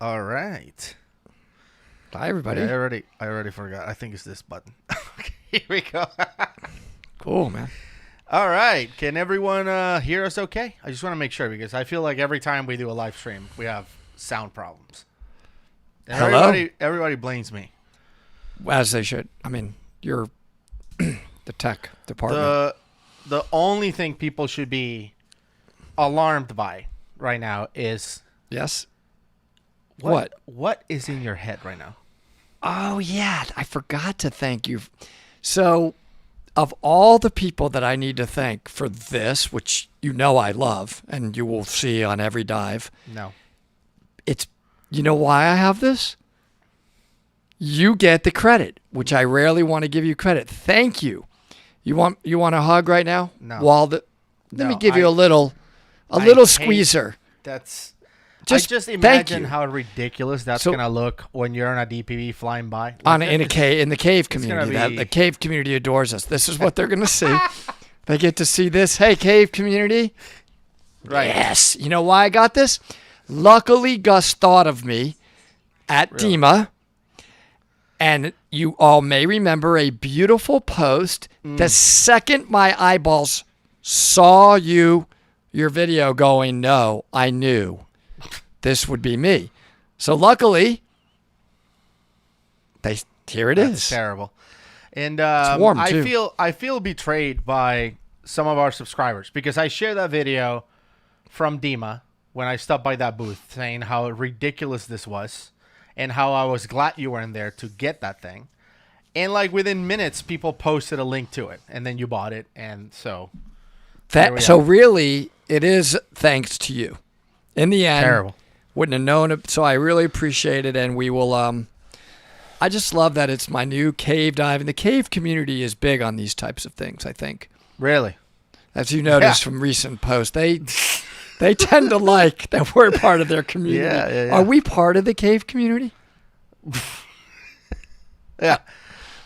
All right. Hi, everybody. I already forgot. I think it's this button. Okay, here we go. Cool, man. All right. Can everyone hear us okay? I just want to make sure because I feel like every time we do a live stream, we have sound problems. And Hello? Everybody blames me. As they should. I mean, you're the tech department. The only thing people should be alarmed by right now is Yes? What? What is in your head right now? Oh, yeah. I forgot to thank you. So, of all the people that I need to thank for this, which you know I love, and you will see on every dive, No. it's, you know why I have this? You get the credit, which I rarely want to give you credit. Thank you. You want a hug right now? No. Let No, me give you a little squeezer. That's... I Just just thank imagine you. how ridiculous that's So- gonna look when you're on a DPV flying by. In the cave community. gonna be- The cave community adores us. This is what they're going to see. They get to see this. Hey, cave community. Right. Yes. You know why I got this? Luckily, Gus thought of me at Really? DEMA. And you all may remember a beautiful post. The second my eyeballs saw your video going, no, I knew this would be me. So luckily, here it That's is. terrible. And warm, I too. feel betrayed by some of our subscribers because I shared that video from Dima when I stopped by that booth saying how ridiculous this was and how I was glad you were in there to get that thing. And like within minutes, people posted a link to it, and then you bought it, and so we So are. really, it is thanks to you. In the end, Terrible. wouldn't have known it. So I really appreciate it, and we will. I just love that it's my new cave dive, and the cave community is big on these types of things. I think, Really. as you noticed from recent posts, they tend to like that we're part of their community. Yeah. Are we part of the cave community? Yeah,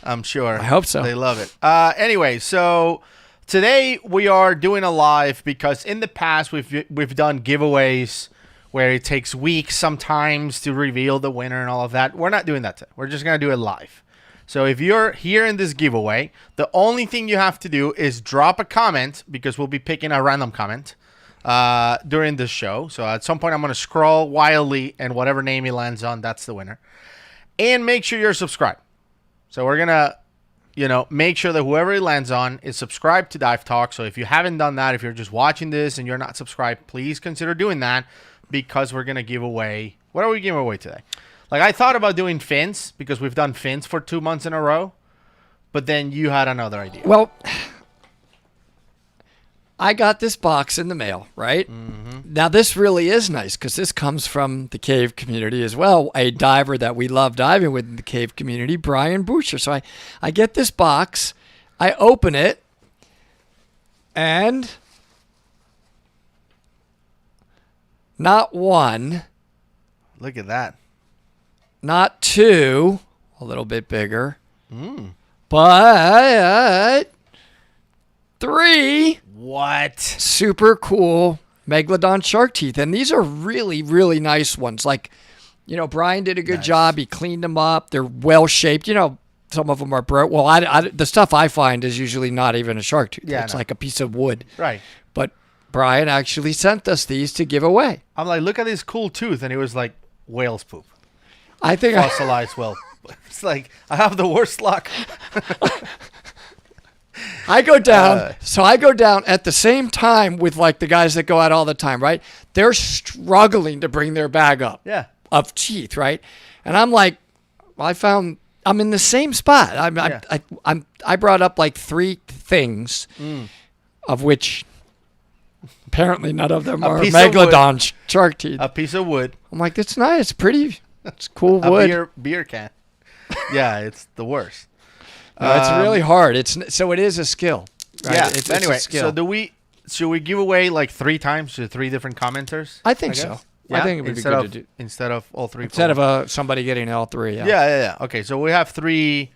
I'm sure. I hope so. They love it. Anyway, so today we are doing a live because in the past we've done giveaways where it takes weeks sometimes to reveal the winner and all of that. We're not doing that today. We're just gonna do it live. So if you're here in this giveaway, the only thing you have to do is drop a comment because we'll be picking a random comment during this show. So at some point I'm gonna scroll wildly and whatever name he lands on, that's the winner. And make sure you're subscribed. So we're going to, make sure that whoever it lands on is subscribed to Dive Talk. So if you haven't done that, if you're just watching this and you're not subscribed, please consider doing that because we're going to give away. What are we giving away today? Like I thought about doing fins because we've done fins for 2 months in a row. But then you had another idea. Well, I got this box in the mail, right? Mm-hmm. Now, this really is nice because this comes from the cave community as well. A diver that we love diving with in the cave community, Brian Boucher. So I get this box, I open it, and not one, Look at that. not two, a little bit bigger, but three. What? Super cool Megalodon shark teeth. And these are really, really nice ones. Like, Brian did a good job. He cleaned them up. They're well shaped. Some of them are broke. Well, the stuff I find is usually not even a shark tooth. Yeah, it's no. like a piece of wood. Right. But Brian actually sent us these to give away. I'm like, look at this cool tooth. And it was like whale's poop. I think Fossilized whale. It's like, I have the worst luck. I go down. So I go down at the same time with like the guys that go out all the time, right? They're struggling to bring their bag up. Yeah. Of teeth, right? And I'm like, I'm in the same spot. I brought up like three things, of which apparently none of them are piece of Megalodon shark teeth. A piece of wood. I'm like, it's nice, it's pretty, it's cool A wood. beer can. Yeah, it's the worst. It's really hard. So it is a skill. Right? Yeah. It's Anyway, a skill. so should we give away like 3 times to 3 different commenters? I think guess? so. Yeah? I think it would be good to do. Instead of all 3. Instead of somebody getting all 3. Yeah. Okay, so we have three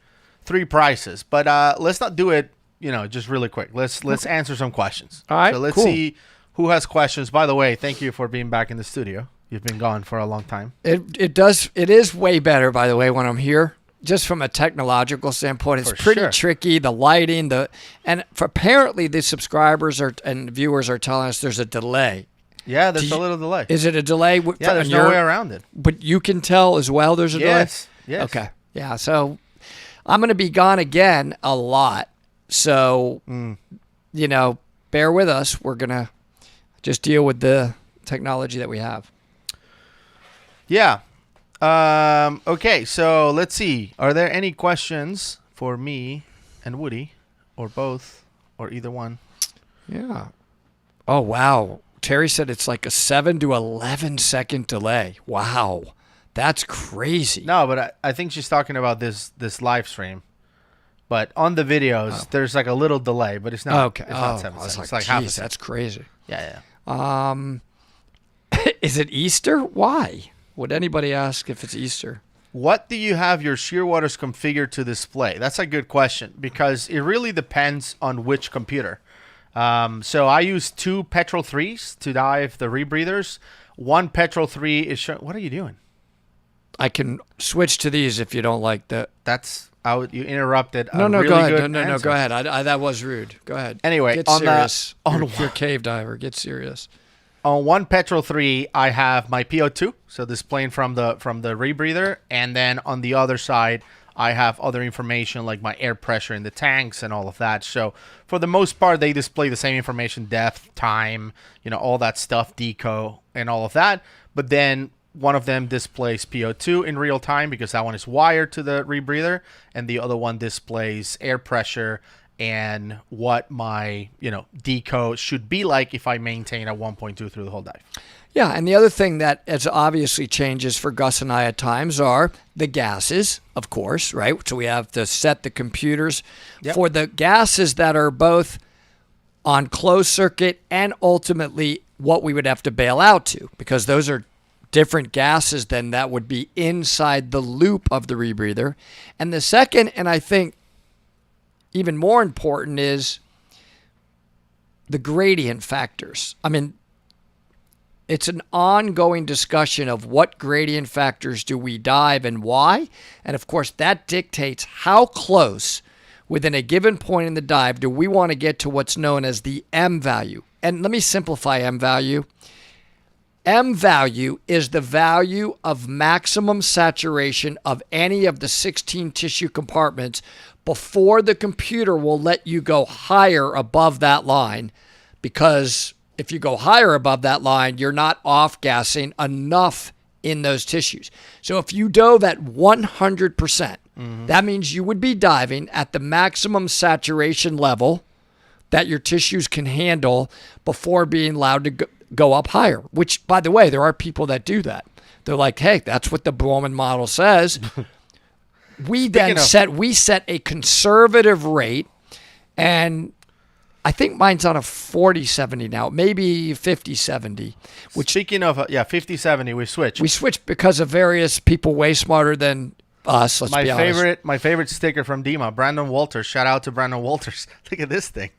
prizes, but let's not do it. Just really quick. Let's answer some questions. All right, So let's cool. see who has questions. By the way, thank you for being back in the studio. You've been gone for a long time. It is way better, by the way, when I'm here. Just from a technological standpoint, it's pretty tricky. The lighting, apparently the subscribers and viewers are telling us there's a delay. Yeah, there's a little delay. Is it a delay? Yeah, there's no way around it. But you can tell as well there's a delay? Yes. Okay. Yeah, so I'm going to be gone again a lot. So, bear with us. We're going to just deal with the technology that we have. Yeah. Okay, so let's see. Are there any questions for me and Woody, or both, or either one? Yeah. Oh, wow. Terry said it's like a 7 to 11 second delay. Wow. That's crazy. No, but I think she's talking about this live stream. But on the videos, there's like a little delay, but it's not. Okay. It's not 7 seconds. Like, it's like half a second. That's crazy. Yeah. Is it Easter? Why? Would anybody ask if it's Easter? What do you have your shearwaters configured to display? That's a good question because it really depends on which computer. So I use 2 Petrol 3s to dive the rebreathers. One Petrol 3 is showing. What are you doing? I can switch to these if you don't like that. You interrupted. No, really go ahead. Good No, go ahead. that was rude. Go ahead. Anyway, get serious. You're a cave diver. Get serious. On one Petrol 3, I have my PO2, so displaying from the rebreather, and then on the other side, I have other information like my air pressure in the tanks and all of that. So for the most part, they display the same information: depth, time, all that stuff, deco, and all of that. But then one of them displays PO2 in real time because that one is wired to the rebreather, and the other one displays air pressure and what my deco should be like if I maintain a 1.2 through the whole dive. Yeah, and the other thing that as obviously changes for Gus and I at times are the gases, of course, right? So we have to set the computers for the gases that are both on closed circuit and ultimately what we would have to bail out to, because those are different gases than that would be inside the loop of the rebreather. And the second, and I think even more important, is the gradient factors. I mean, it's an ongoing discussion of what gradient factors do we dive and why. And of course, that dictates how close within a given point in the dive do we want to get to what's known as the M value. And let me simplify M value. M value is the value of maximum saturation of any of the 16 tissue compartments before the computer will let you go higher above that line, because if you go higher above that line, you're not off-gassing enough in those tissues. So if you dove at 100%, that means you would be diving at the maximum saturation level that your tissues can handle before being allowed to go up higher, which, by the way, there are people that do that. They're like, hey, that's what the Bowman model says. We set a conservative rate, and I think mine's on a 40-70 now, maybe 50-70. Speaking of 50-70, we switched. We switched because of various people way smarter than us. Let's be honest. My favorite sticker from Dima, Brandon Walters. Shout out to Brandon Walters. Look at this thing,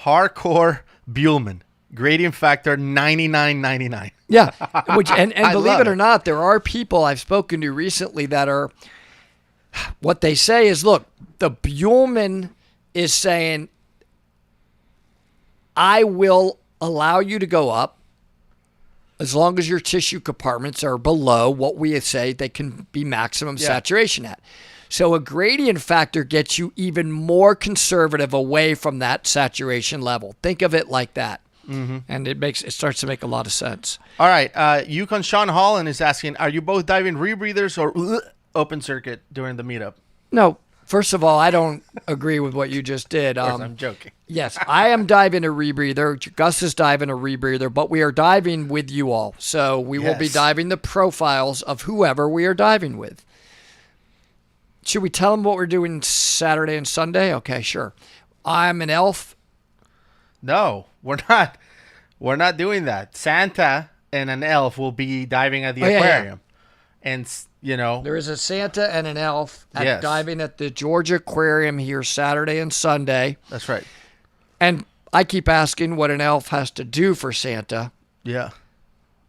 hardcore Buellman. Gradient factor 99.99. Yeah, and believe it or not, there are people I've spoken to recently that are, what they say is, look, the Buellman is saying, I will allow you to go up as long as your tissue compartments are below what we say they can be maximum saturation at. So a gradient factor gets you even more conservative away from that saturation level. Think of it like that. Mm-hmm. And it starts to make a lot of sense. All right. Yukon Sean Holland is asking, are you both diving rebreathers or open circuit during the meetup? No. First of all, I don't agree with what you just did. Of course, I'm joking. Yes, I am diving a rebreather. Gus is diving a rebreather, but we are diving with you all. So we will be diving the profiles of whoever we are diving with. Should we tell them what we're doing Saturday and Sunday? Okay, sure. I'm an elf. No, we're not. We're not doing that. Santa and an elf will be diving at the aquarium. Yeah. And, there is a Santa and an elf diving at the Georgia Aquarium here Saturday and Sunday. That's right. And I keep asking what an elf has to do for Santa. Yeah.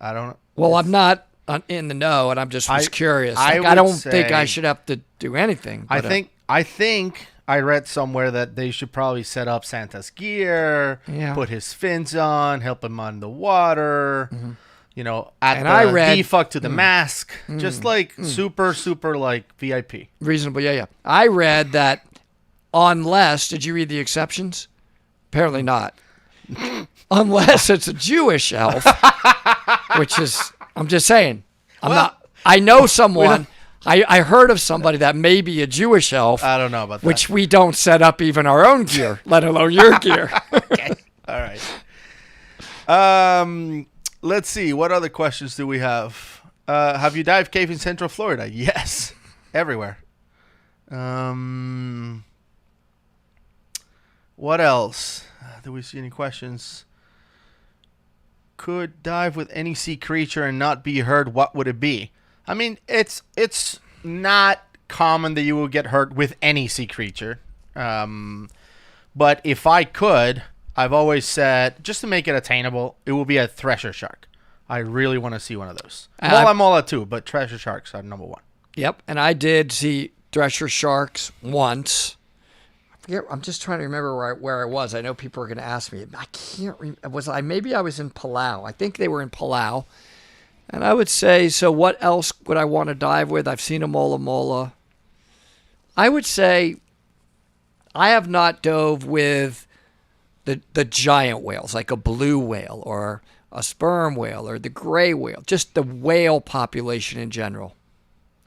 I don't Well, I'm not in the know, and I'm just was curious. Like, I don't think I should have to do anything. But, I think I read somewhere that they should probably set up Santa's gear, put his fins on, help him on the water. Mm-hmm. You know, defuck to the mask, just like super like VIP. Reasonable, yeah. I read that unless, did you read the exceptions? Apparently not. Unless it's a Jewish elf, which is, I'm just saying, I know someone, I heard of somebody that may be a Jewish elf. I don't know about that. Which we don't set up even our own gear, let alone your gear. Okay, all right. Let's see. What other questions do we have? Have you dived cave in Central Florida? Yes. Everywhere. What else? Do we see any questions? Could dive with any sea creature and not be hurt, what would it be? I mean, it's not common that you will get hurt with any sea creature. But if I could, I've always said, just to make it attainable, it will be a thresher shark. I really want to see one of those. I'm all out too, but thresher sharks are number one. Yep, and I did see thresher sharks once. I forget. I'm just trying to remember where I was. I know people are going to ask me. I can't remember. Maybe I was in Palau. I think they were in Palau. And I would say, so what else would I want to dive with? I've seen a mola mola. I would say I have not dove with the giant whales, like a blue whale or a sperm whale or the gray whale, just the whale population in general.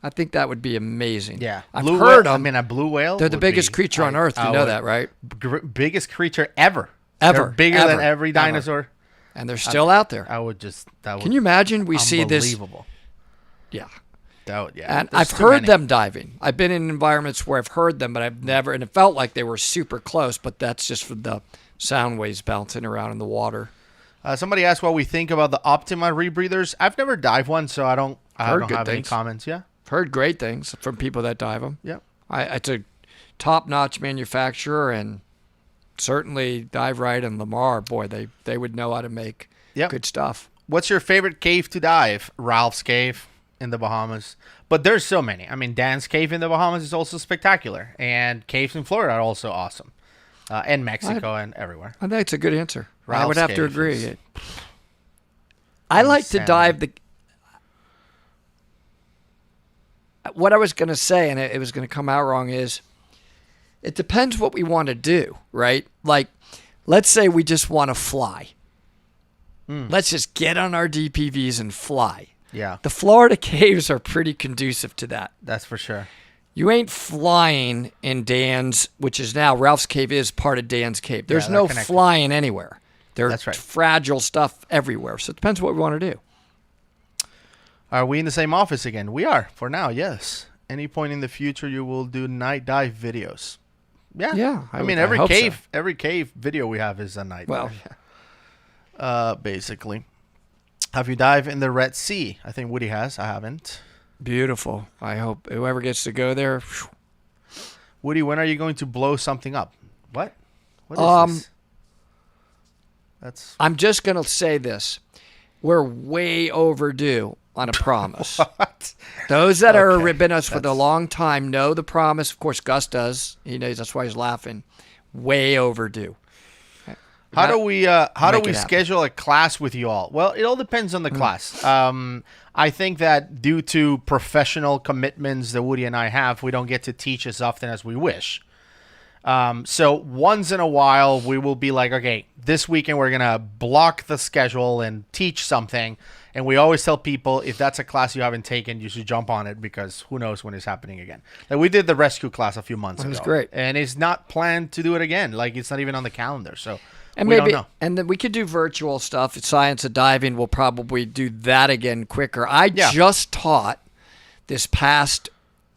I think that would be amazing. Yeah. I've heard them. I mean, a blue whale? They're the biggest creature on Earth. You know that, right? Biggest creature ever. Ever. They're bigger than every dinosaur. Ever. And they're still out there. Can you imagine we see this? Unbelievable. Yeah. And I've heard them diving. I've been in environments where I've heard them, but I've never, and it felt like they were super close, but that's just for the sound waves bouncing around in the water. Somebody asked what we think about the Optima rebreathers. I've never dived one, so I don't have any comments. Yeah. Heard great things from people that dive them. Yeah. It's a top-notch manufacturer, and certainly Dive Right and Lamar, boy, they would know how to make good stuff. What's your favorite cave to dive? Ralph's Cave in the Bahamas. But there's so many. I mean, Dan's Cave in the Bahamas is also spectacular, and caves in Florida are also awesome, and Mexico and everywhere. I think it's a good answer. Ralph's I would have Cave to agree. I like to dive what I was going to say, and it was going to come out wrong, is it depends what we want to do, right? Like, let's say we just want to fly. Let's just get on our DPVs and fly. Yeah. The Florida caves are pretty conducive to that. That's for sure. You ain't flying in Dan's, which is now Ralph's Cave is part of Dan's Cave. There's no flying anywhere. There's fragile stuff everywhere. So it depends what we want to do. Are we in the same office again? We are, for now, yes. Any point in the future you will do night dive videos. Yeah. Yeah. I mean, every cave video we have is a night dive. Basically. Have you dived in the Red Sea? I think Woody has. I haven't. Beautiful. I hope whoever gets to go there. Whew. Woody, when are you going to blow something up? What? What is this? I'm just going to say this. We're way overdue on a promise. What? Those that are been us for a long time know the promise. Of course, Gus does. He knows. That's why he's laughing. Way overdue. How do we schedule a class with you all? Well, it all depends on the class. I think that due to professional commitments that Woody and I have, we don't get to teach as often as we wish. So once in a while, we will be like, okay, this weekend we're going to block the schedule and teach something. And we always tell people, if that's a class you haven't taken, you should jump on it because who knows when it's happening again. Like we did the rescue class a few months ago. It was great. And it's not planned to do it again. Like it's not even on the calendar. So we don't know. And then we could do virtual stuff. Science of Diving will probably do that again quicker. I just taught this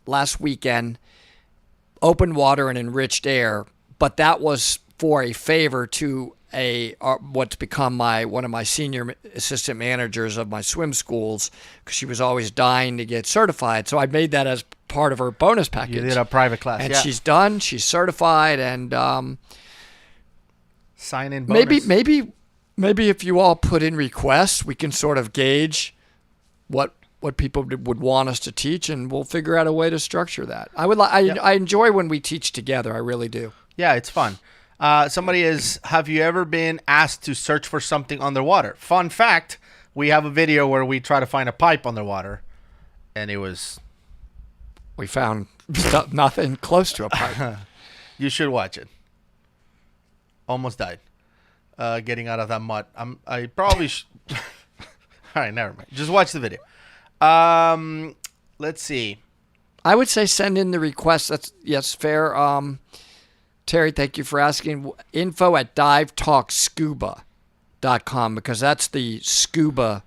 last weekend open water and enriched air, but that was for a favor to what's become one of my senior assistant managers of my swim schools, because she was always dying to get certified. So I made that as part of her bonus package. You did a private class, and she's done. She's certified, and sign in bonus. Maybe if you all put in requests, we can sort of gauge what people would want us to teach, and we'll figure out a way to structure that. I enjoy when we teach together. I really do. Yeah, it's fun. Somebody is, have you ever been asked to search for something underwater? Fun fact, we have a video where we try to find a pipe underwater, and we found nothing close to a pipe. You should watch it. Almost died. Getting out of that mud. I probably All right, never mind. Just watch the video. Let's see. I would say send in the request. That's fair. Terry, thank you for asking. info@divetalkscuba.com, because that's the scuba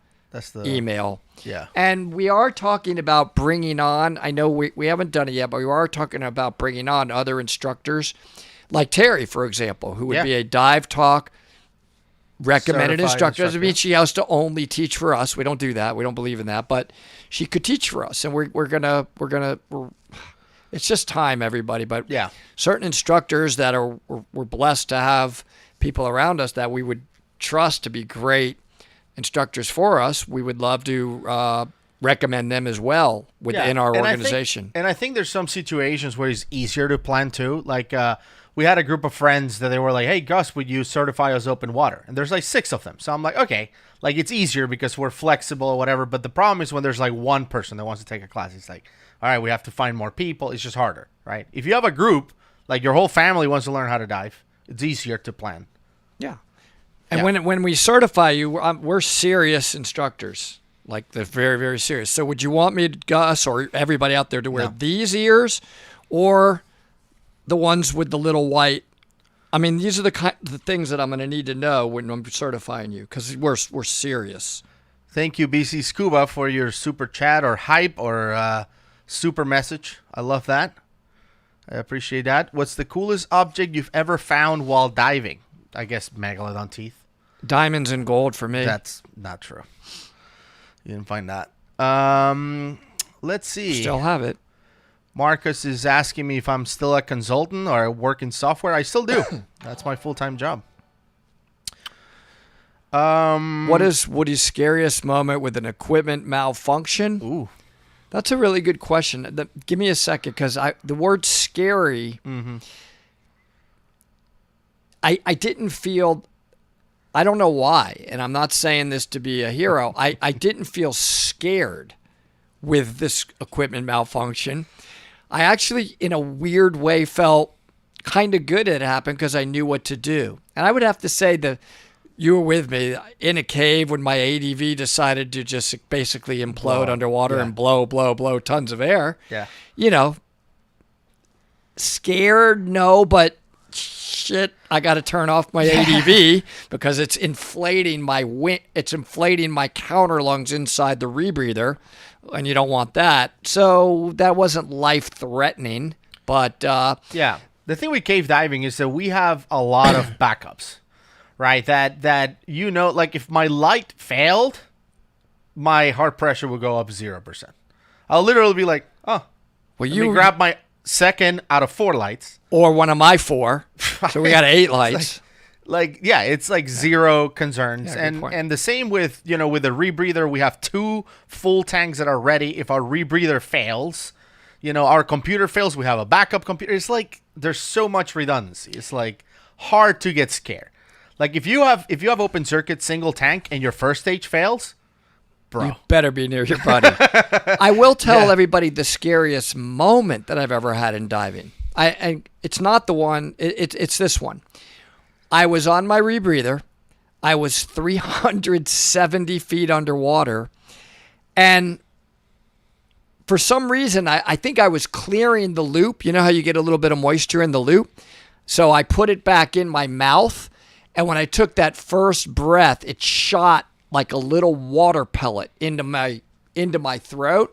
email. Yeah. And we are talking about bringing on, I know we haven't done it yet, but we are talking about bringing on other instructors, like Terry, for example, who would be a Dive Talk recommended instructor. Doesn't mean she has to only teach for us. We don't do that. We don't believe in that. But she could teach for us, and we're gonna. It's just time, everybody. But certain instructors that we're blessed to have people around us that we would trust to be great instructors for us. We would love to recommend them as well within our organization. I think there's some situations where it's easier to plan too. Like we had a group of friends that they were like, "Hey Gus, would you certify us open water?" And there's like 6 of them. So I'm like, okay, like it's easier because we're flexible or whatever. But the problem is when there's like one person that wants to take a class, it's like, all right, we have to find more people. It's just harder, right? If you have a group, like your whole family wants to learn how to dive, it's easier to plan. Yeah. And when we certify you, we're serious instructors. Like they're very, very serious. So would you want me, Gus, or everybody out there to wear these ears or the ones with the little white? I mean, these are the things that I'm going to need to know when I'm certifying you, because we're serious. Thank you, BC Scuba, for your super chat or hype or super message. I love that. I appreciate that. What's the coolest object you've ever found while diving? I guess Megalodon teeth. Diamonds and gold for me. That's not true. You didn't find that. Let's see. Still have it. Marcus is asking me if I'm still a consultant or I work in software. I still do. That's my full-time job. What is Woody's scariest moment with an equipment malfunction? Ooh. That's a really good question. Give me a second, because the word scary, I didn't feel, I don't know why, and I'm not saying this to be a hero, I didn't feel scared with this equipment malfunction. I actually, in a weird way, felt kind of good it happened because I knew what to do. And I would have to say that you were with me in a cave when my ADV decided to just basically implode underwater and blow tons of air. Yeah. You know, scared, no, but shit, I got to turn off my ADV because it's inflating my it's inflating my counter lungs inside the rebreather, and you don't want that. So that wasn't life-threatening, but yeah. The thing with cave diving is that we have a lot of backups. Right, that you know, like if my light failed, my heart pressure would go up 0%. I'll literally be like, oh, let me grab my second out of 4 lights. Or one of my 4. So we got 8 lights. It's like zero concerns. And the same with, with the rebreather, we have 2 full tanks that are ready. If our rebreather fails, our computer fails, we have a backup computer. It's like there's so much redundancy. It's like hard to get scared. Like if you have open circuit single tank and your first stage fails, bro, you better be near your buddy. I will tell everybody the scariest moment that I've ever had in diving. And it's not the one. It's this one. I was on my rebreather. I was 370 feet underwater, and for some reason, I think I was clearing the loop. You know how you get a little bit of moisture in the loop? So I put it back in my mouth. And when I took that first breath, it shot like a little water pellet into my throat.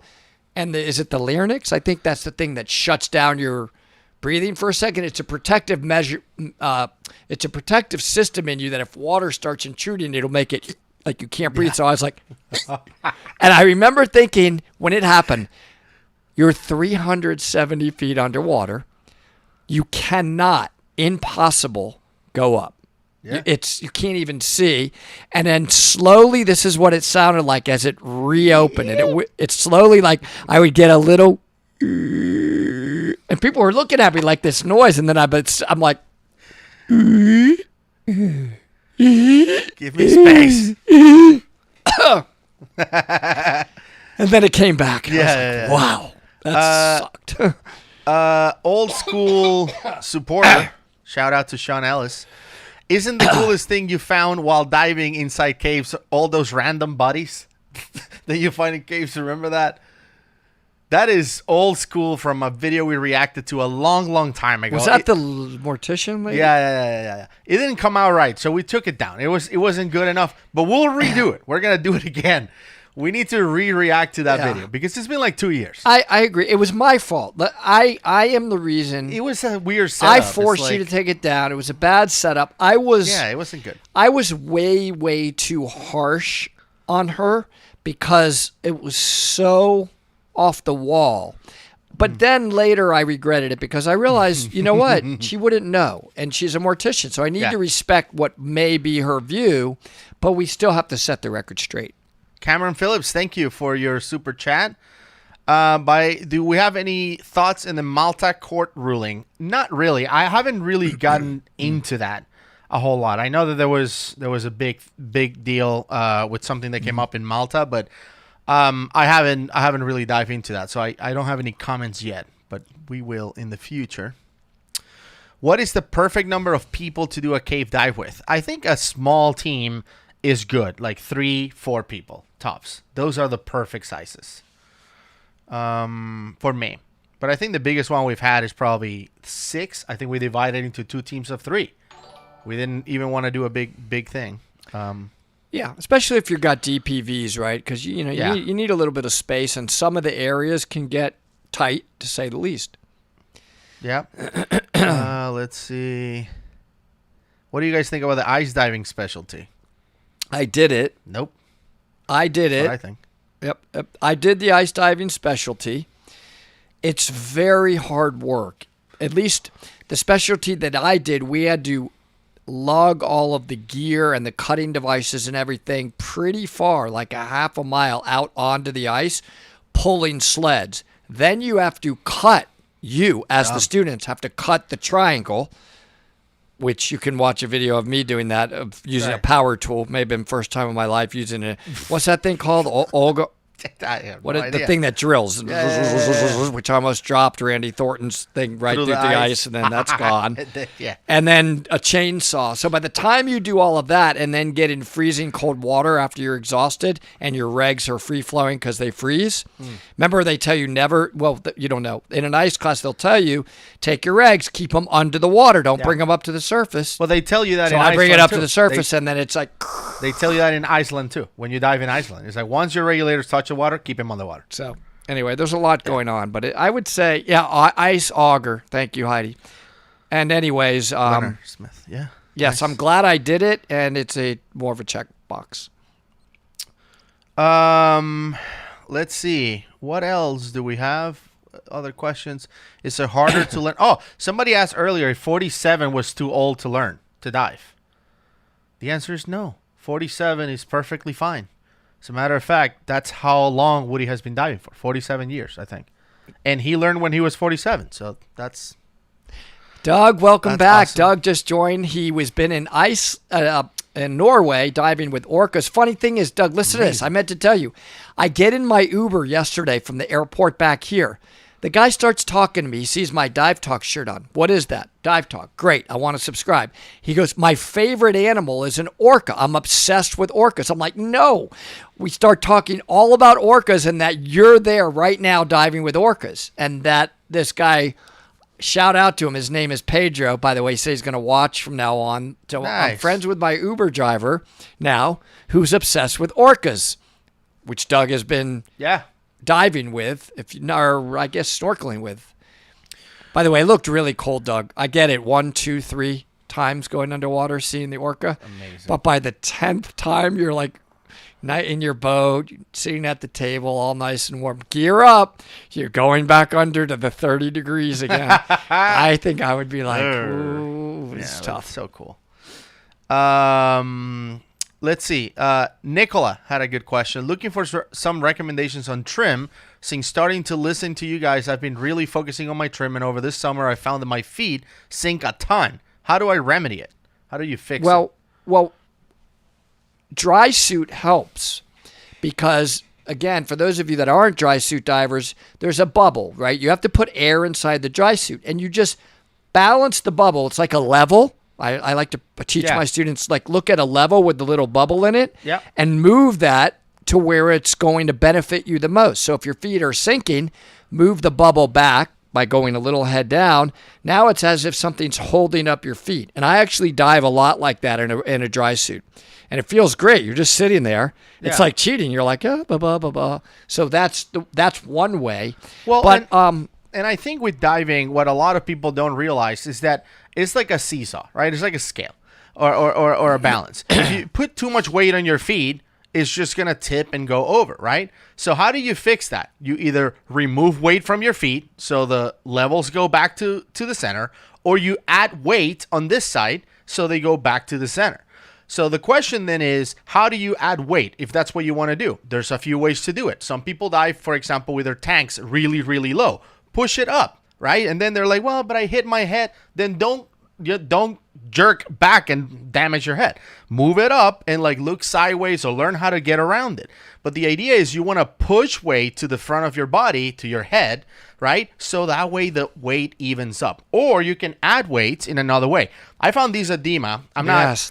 And is it the larynx? I think that's the thing that shuts down your breathing for a second. It's a protective measure. It's a protective system in you that if water starts intruding, it'll make it like you can't breathe. So I was like, and I remember thinking when it happened, you're 370 feet underwater. You cannot, impossible, go up. Yeah. You can't even see. And then slowly, this is what it sounded like as it reopened. And it's slowly like I would get a little, and people were looking at me like this noise. And then I'm like, Give me space. And then it came back. And I was like, Yeah. wow, that sucked. Old school supporter. Shout out to Sean Ellis. Isn't the coolest thing you found while diving inside caves all those random bodies that you find in caves? Remember that? That is old school from a video we reacted to a long time ago. Was that the mortician lady? Yeah. It didn't come out right, so we took it down. It wasn't good enough, but we'll redo it. We're gonna do it again. We need to react to that video because it's been like 2 years. I agree. It was my fault. I am the reason. It was a weird setup. I forced you to take it down. It was a bad setup. it wasn't good. I was way too harsh on her because it was so off the wall. But then later I regretted it because I realized, you know what? She wouldn't know. And she's a mortician. So I need to respect what may be her view, but we still have to set the record straight. Cameron Phillips, thank you for your super chat. Do we have any thoughts in the Malta court ruling? Not really. I haven't really gotten into that a whole lot. I know that there was a big deal with something that came up in Malta, but I haven't really dived into that. So I don't have any comments yet, but we will in the future. What is the perfect number of people to do a cave dive with? I think a small team is good, like 3-4 people tops. Those are the perfect sizes for me. But I think the biggest one we've had is probably 6. I think we divided into 2 teams of 3. We didn't even want to do a big thing. Yeah, especially if you've got DPVs, right? Because you need a little bit of space, and some of the areas can get tight, to say the least. Yeah. Let's see. What do you guys think about the ice diving specialty? I did it. Nope. I did That's it. what I think. Yep. I did the ice diving specialty. It's very hard work. At least the specialty that I did, we had to lug all of the gear and the cutting devices and everything pretty far, like a half a mile out onto the ice, pulling sleds. Then you have to cut, the students have to cut the triangle, which you can watch a video of me doing that, of using a power tool. May have been first time in my life using it. What's that thing called? Olga? The thing that drills, which almost dropped Randy Thornton's thing right through the ice, and then that's gone. And then a chainsaw. So by the time you do all of that and then get in freezing cold water after you're exhausted and your regs are free-flowing because they freeze, remember they tell you never, you don't know. In an ice class, they'll tell you, take your regs, keep them under the water. Don't bring them up to the surface. Well, they tell you that so in I Iceland, bring it up too. to the surface, and then it's like... They tell you that in Iceland, too, when you dive in Iceland. It's like, once your regulators touch the water, keep him on the water. So, anyway, there's a lot going on. But I would say, ice auger. Thank you, Heidi. And anyways... Leonard Smith, yeah. Yes, Nice. I'm glad I did it, and it's more of a checkbox. Let's see. What else do we have? Other questions? Is it harder to learn? Oh, somebody asked earlier if 47 was too old to learn to dive. The answer is no. 47 is perfectly fine. As a matter of fact, that's how long Woody has been diving for. 47 years, I think. And he learned when he was 47. So that's... Doug, welcome back. Awesome. Doug just joined. He was been in in Norway diving with orcas. Funny thing is, Doug, listen to this. I meant to tell you. I get in my Uber yesterday from the airport back here. The guy starts talking to me. He sees my Dive Talk shirt on. What is that? Dive Talk. Great. I want to subscribe. He goes, my favorite animal is an orca. I'm obsessed with orcas. I'm like, no. We start talking all about orcas and that you're there right now diving with orcas. And that this guy, shout out to him. His name is Pedro. By the way, he says he's going to watch from now on. So Nice. I'm friends with my Uber driver now who's obsessed with orcas, which Doug has been... Yeah. diving with, or I guess snorkeling with. By the way, it looked really cool, Doug. I get it. 1, 2, 3 times going underwater, seeing the orca. Amazing. But by the 10th time, you're like in your boat, sitting at the table, all nice and warm. Gear up. You're going back under to the 30 degrees again. I think I would be like, ooh, it's tough. So cool. Let's see. Nicola had a good question. Looking for some recommendations on trim. Since starting to listen to you guys, I've been really focusing on my trim, and over this summer, I found that my feet sink a ton. How do I remedy it? How do you fix it? Well, dry suit helps because, again, for those of you that aren't dry suit divers, there's a bubble, right? You have to put air inside the dry suit, and you just balance the bubble. It's like a level. I like to teach my students, like, look at a level with the little bubble in it and move that to where it's going to benefit you the most. So if your feet are sinking, move the bubble back by going a little head down. Now it's as if something's holding up your feet. And I actually dive a lot like that in a dry suit. And it feels great. You're just sitting there. It's like cheating. You're like, blah, blah, blah, blah. So that's one way. Well, but and I think with diving, what a lot of people don't realize is that it's like a seesaw, right? It's like a scale or a balance. If you put too much weight on your feet, it's just going to tip and go over, right? So how do you fix that? You either remove weight from your feet so the levels go back to the center, or you add weight on this side so they go back to the center. So the question then is, how do you add weight if that's what you want to do? There's a few ways to do it. Some people dive, for example, with their tanks really, really low. Push it up, right? And then they're like, well, but I hit my head. Then don't jerk back and damage your head. Move it up and like look sideways or learn how to get around it. But the idea is you want to push weight to the front of your body, to your head, right? So that way the weight evens up. Or you can add weights in another way. I found these at Dima.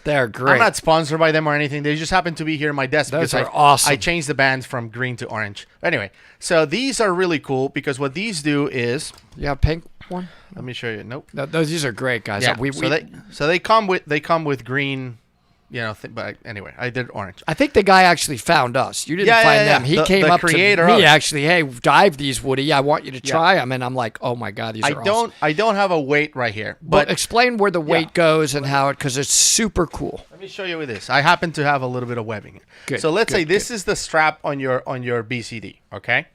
They're great. I'm not sponsored by them or anything. They just happen to be here in my desk. Those because are awesome. I changed the bands from green to orange. Anyway, so these are really cool because what these do is... You have a pink one? Let me show you. Nope. No, these are great, guys. Yeah. So they come with green, but anyway, I did orange. I think the guy actually found us. You didn't find them. He came up to me actually. Hey, dive these, Woody. I want you to try them. And I'm like, oh my God, these are awesome. I don't have a weight right here, but explain where the weight goes and how because it's super cool. Let me show you with this. I happen to have a little bit of webbing here. Good, so let's say this is the strap on your BCD. Okay.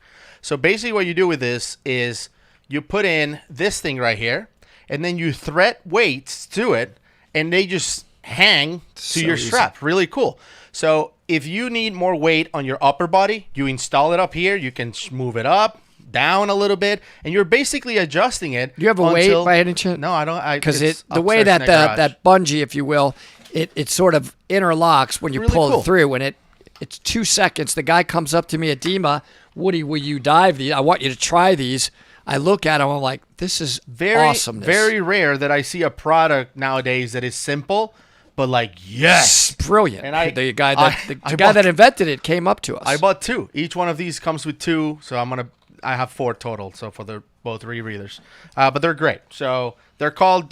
So basically, what you do with this is you put in this thing right here, and then you thread weights to it, and they just hang to your strap. Really cool. So if you need more weight on your upper body, you install it up here. You can move it up, down a little bit, and you're basically adjusting it. Do you have a weight by any chance? No, I don't. Because the way that that bungee, if you will, it sort of interlocks when you pull it through, and it's 2 seconds. The guy comes up to me at Dima, Woody, will you dive these? I want you to try these. I look at them, I'm like, this is awesomeness. Very rare that I see a product nowadays that is simple, but like, yes. Brilliant. And the guy that invented it came up to us. I bought 2. Each one of these comes with 2, so I have 4 total, so for both rebreathers. But they're great. So they're called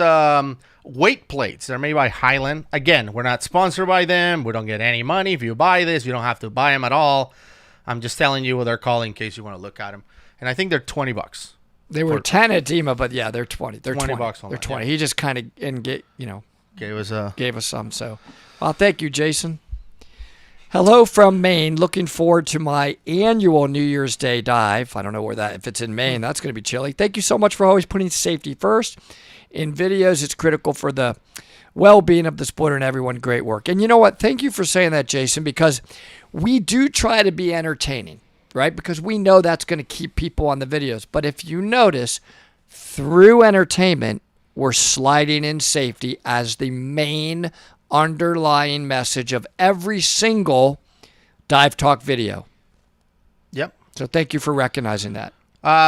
weight plates. They're made by Highland. Again, we're not sponsored by them. We don't get any money. If you buy this, you don't have to buy them at all. I'm just telling you what they're called in case you want to look at them. And I think they're $20. They were 10 at Dima, but yeah, they're 20. They're 20 bucks. They're 20. Yeah. He just kind of gave us some. So, well, thank you, Jason. Hello from Maine. Looking forward to my annual New Year's Day dive. I don't know if it's in Maine. That's going to be chilly. Thank you so much for always putting safety first. In videos, it's critical for the well-being of the sport and everyone. Great work. And you know what? Thank you for saying that, Jason, because we do try to be entertaining. Right? Because we know that's going to keep people on the videos. But if you notice, through entertainment, we're sliding in safety as the main underlying message of every single Dive Talk video. Yep. So thank you for recognizing that.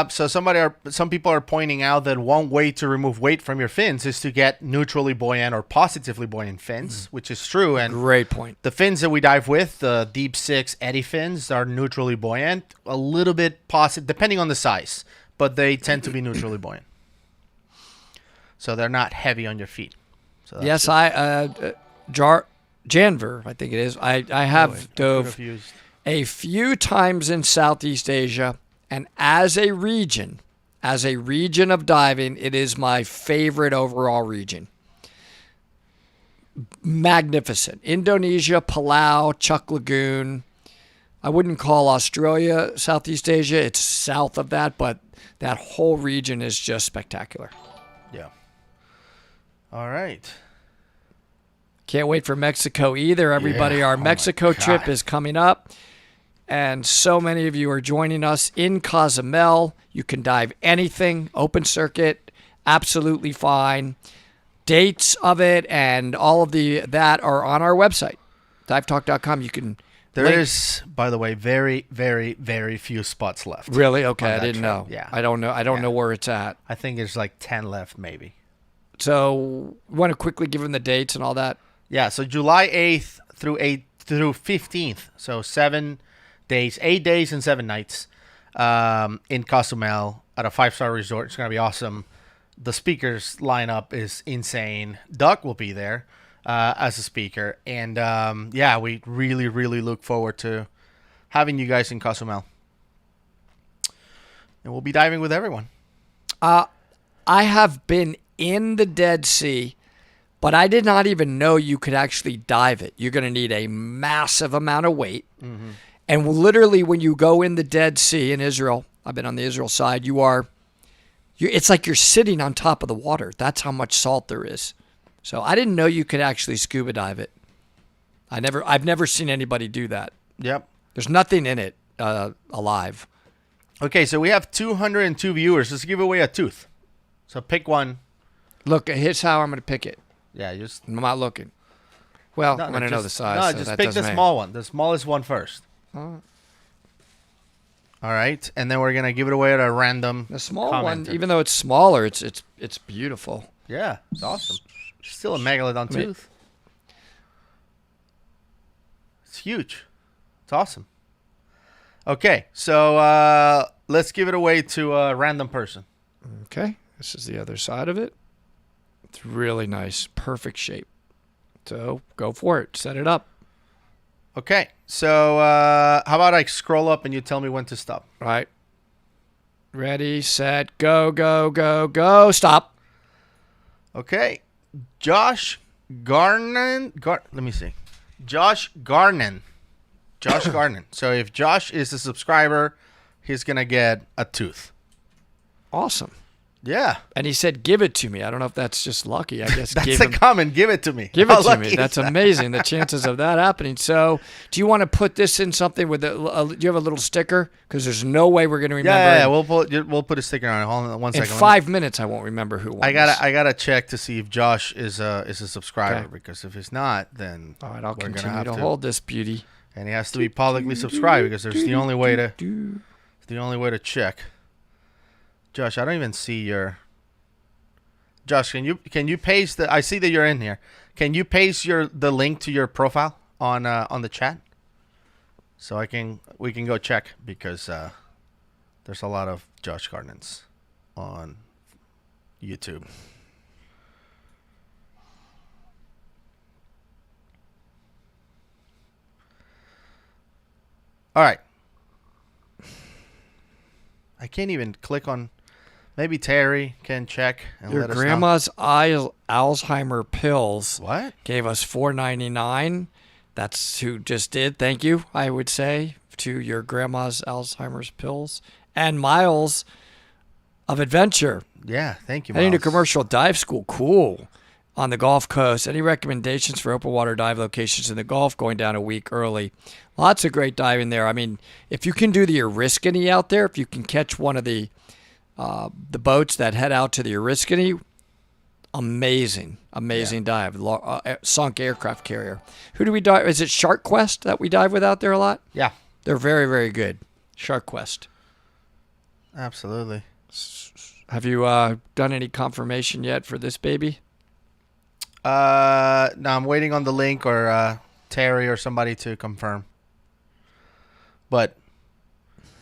So some people are pointing out that one way to remove weight from your fins is to get neutrally buoyant or positively buoyant fins, which is true. And great point. The fins that we dive with, the Deep 6 eddy fins, are neutrally buoyant, a little bit positive, depending on the size, but they tend to be neutrally buoyant. So they're not heavy on your feet. So yes, Janver, I think it is. I have dove a few times in Southeast Asia. And as a region of diving, it is my favorite overall region. Magnificent. Indonesia, Palau, Chuck Lagoon. I wouldn't call Australia Southeast Asia. It's south of that, but that whole region is just spectacular. Yeah. All right. Can't wait for Mexico either, everybody. Yeah. Our Oh my Mexico trip God. is coming up, and so many of you are joining us in Cozumel. You can dive anything, open circuit, absolutely fine. Dates of it and all of that are on our website, divetalk.com. You can There link. is, by the way, very, very, very few spots left. Really? Okay, on I that didn't trip. know. Yeah. I don't know. I don't know where it's at. I think there's like 10 left, maybe. So, want to quickly give them the dates and all that? Yeah, so July 8th through 15th. So 7 days, 8 days and 7 nights in Cozumel at a 5-star resort. It's going to be awesome. The speakers lineup is insane. Duck will be there as a speaker. And yeah, we really, really look forward to having you guys in Cozumel. And we'll be diving with everyone. I have been in the Dead Sea, but I did not even know you could actually dive it. You're going to need a massive amount of weight. Mm-hmm. And literally, when you go in the Dead Sea in Israel, I've been on the Israel side, it's like you're sitting on top of the water. That's how much salt there is. So I didn't know you could actually scuba dive it. I've never seen anybody do that. Yep. There's nothing in it alive. Okay, so we have 202 viewers. Let's give away a tooth. So pick one. Look, here's how I'm going to pick it. Yeah, just I'm not looking. Well, I'm going to know the size. No, so just that pick the doesn't matter. small one. The smallest one first. Oh. All right, and then we're gonna give it away at a random. The small commenter. one, even though it's smaller, it's beautiful. Yeah, it's awesome. Still a Megalodon tooth. It's huge. It's awesome. Okay, so let's give it away to a random person. Okay, this is the other side of it. It's really nice, perfect shape. So go for it. Set it up. Okay, so how about I scroll up and you tell me when to stop? All right. Ready, set, go, go, go, go. Stop. Okay, Josh Garnan. Let me see. Josh Garnan. Josh Garnan. So if Josh is a subscriber, he's gonna get a tooth. Awesome. Yeah. And he said, give it to me. I don't know if that's just lucky. I guess That's a comment. Give it to me. Give How it to lucky me. is That's that? amazing. The chances of that happening. So, do you want to put this in something with do you have a little sticker? Because there's no way we're going to remember. Yeah. We'll put a sticker on it. Hold on one In second. 5 minutes, I won't remember who won. I gotta check to see if Josh is a subscriber, Okay. because if he's not, then All right, I'll we're gonna continue have to hold this beauty. And he has to be publicly subscribed, because there's the only way to check. Josh, I don't even see your. Josh, can you paste the? I see that you're in here. Can you paste the link to your profile on the chat, so we can go check, because there's a lot of Josh Garnans on YouTube. All right. I can't even click on. Maybe Terry can check and Your let us grandma's Alzheimer pills know. What? gave us $4.99. That's who just did. Thank you, I would say, to your grandma's Alzheimer's pills. And Miles of Adventure. Yeah, thank you, Heading to Miles. commercial dive school. Cool. On the Gulf Coast. Any recommendations for open water dive locations in the Gulf? Going down a week early. Lots of great diving there. I mean, if you can do the Oriskany out there, if you can catch one of the boats that head out to the Oriskany, amazing dive. Sunk aircraft carrier. Who do we dive? Is it Shark Quest that we dive with out there a lot? Yeah, They're very, very good. Shark Quest. absolutely. Have you done any confirmation yet for this baby? No, I'm waiting on the link, or Terry or somebody to confirm. But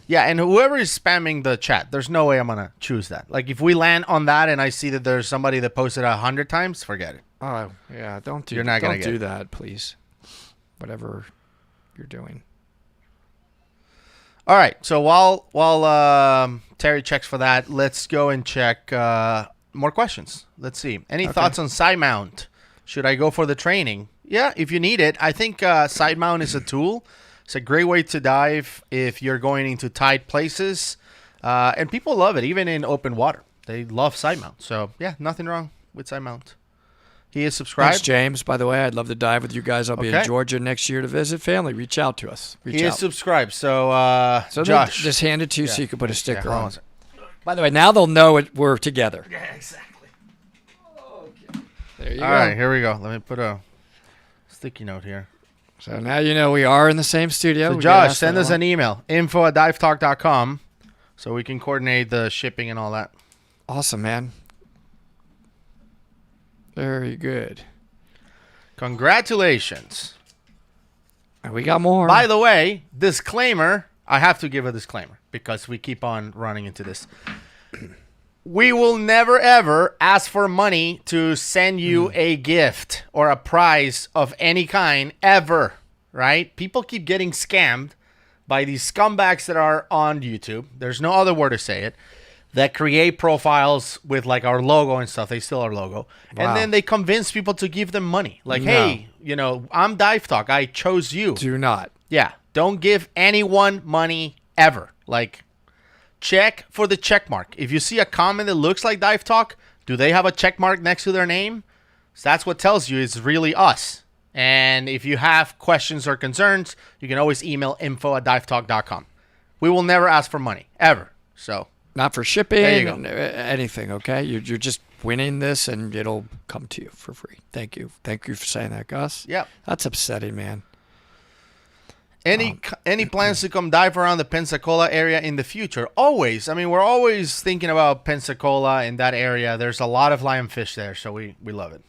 yeah, and whoever is spamming the chat, there's no way I'm gonna choose that. Like, if we land on that and I see that there's somebody that posted 100 times, forget it. Oh yeah, don't do. You're not gonna don't get do it. that, please. Whatever you're doing. All right, so while Terry checks for that, let's go and check more questions. Let's see. Any thoughts on side mount? Should I go for the training? Yeah, if you need it. I think side mount is a tool. It's a great way to dive if you're going into tight places. And people love it, even in open water. They love side mount. So, yeah, nothing wrong with side mount. He is subscribed. Thanks, James. By the way, I'd love to dive with you guys. I'll be in Okay. Georgia next year to visit family. Reach out to us. Reach He out. is subscribed. So, So Josh. just hand it to you so Yeah. you can put a sticker hold on. on a second. By the way, now they'll know we're together. Yeah, exactly. There you All go. right, here we go. Let me put a sticky note here. So now you know we are in the same studio. So, We gotta Josh, ask send that us one. an email, info@divetalk.com, so we can coordinate the shipping and all that. Awesome, man. Very good. Congratulations. And we got more. By the way, disclaimer, I have to give a disclaimer because we keep on running into this. We will never, ever ask for money to send you a gift or a prize of any kind, ever, right? People keep getting scammed by these scumbags that are on YouTube. There's no other word to say it. That create profiles with like our logo and stuff. They steal our logo. Wow. And then they convince people to give them money. Like, No. hey, you know, I'm Dive Talk. I chose you. Do not. Yeah. Don't give anyone money ever. Like, check for the check mark. If you see a comment that looks like Dive Talk, do they have a check mark next to their name? So that's what tells you it's really us. And if you have questions or concerns, you can always email info@divetalk.com. We will never ask for money, ever. So, Not for shipping, There you go. and, anything, okay? You're just winning this, and it'll come to you for free. Thank you. Thank you for saying that, Gus. yeah. That's upsetting, man. Any plans to come dive around the Pensacola area in the future? Always. I mean, we're always thinking about Pensacola in that area. There's a lot of lionfish there, so we love it.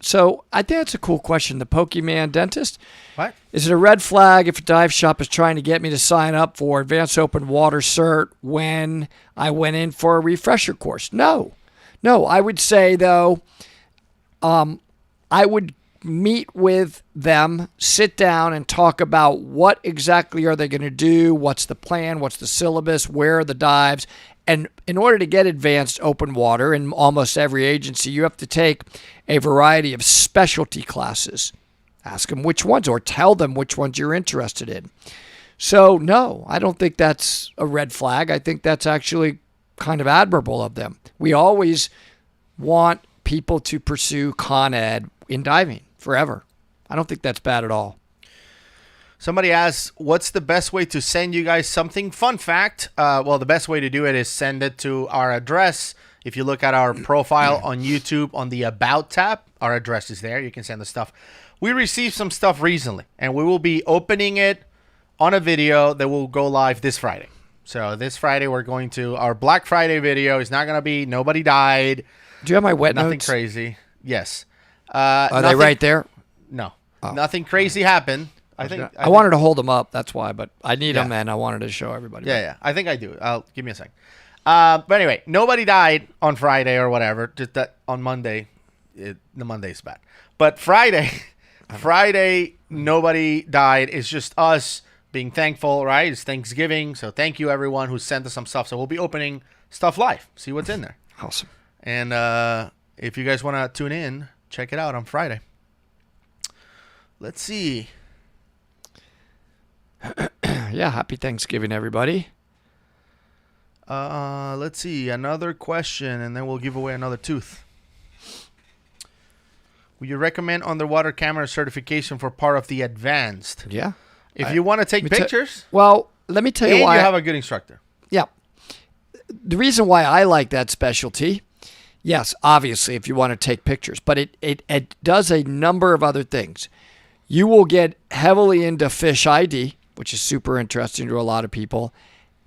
So I think that's a cool question. The Pokemon dentist. What? Is it a red flag if a dive shop is trying to get me to sign up for advanced open water cert when I went in for a refresher course? No. I would say, though, I would meet with them, sit down and talk about what exactly are they going to do, what's the plan, what's the syllabus, where are the dives. And in order to get advanced open water in almost every agency, you have to take a variety of specialty classes. Ask them which ones or tell them which ones you're interested in. So, no, I don't think that's a red flag. I think that's actually kind of admirable of them. We always want people to pursue Con Ed in diving forever. I don't think that's bad at all. Somebody asks, what's the best way to send you guys something? Fun fact, well, the best way to do it is send it to our address. If you look at our profile on YouTube on the About tab, our address is there. You can send the stuff. We received some stuff recently, and we will be opening it on a video that will go live this Friday. So this Friday, we're going to, our Black Friday video is not going to be nobody died, Do you have my wet nothing notes? crazy. Yes. Are they right there? No. Nothing crazy happened. I wanted to hold them up. That's why, but I need Yeah. them, and I wanted to show everybody. Yeah. I think I do. Give me a second. But anyway, nobody died on Friday or whatever. Just that on Monday, the Monday's bad. But Friday, nobody died. It's just us being thankful, right? It's Thanksgiving, so thank you everyone who sent us some stuff. So we'll be opening stuff live. See what's in there. Awesome. And if you guys want to tune in, check it out on Friday. Let's see. Yeah, happy Thanksgiving, everybody. Let's see. Another question, and then we'll give away another tooth. Would you recommend underwater camera certification for part of the advanced? Yeah. If you want to take me tell- pictures, Well, let me tell you and why. you have a good instructor. Yeah. The reason why I like that specialty, yes, obviously, if you want to take pictures, but it does a number of other things. You will get heavily into fish ID, which is super interesting to a lot of people.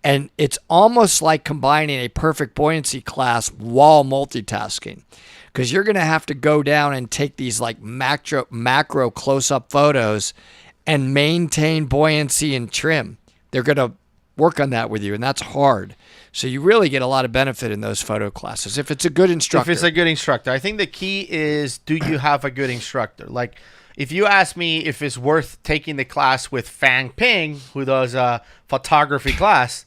And it's almost like combining a perfect buoyancy class while multitasking, because you're going to have to go down and take these like macro close-up photos and maintain buoyancy and trim. They're going to work on that with you, and that's hard. So you really get a lot of benefit in those photo classes if it's a good instructor. If it's a good instructor. I think the key is, do you have a good instructor? Like, if you ask me if it's worth taking the class with Fang Ping, who does a photography class,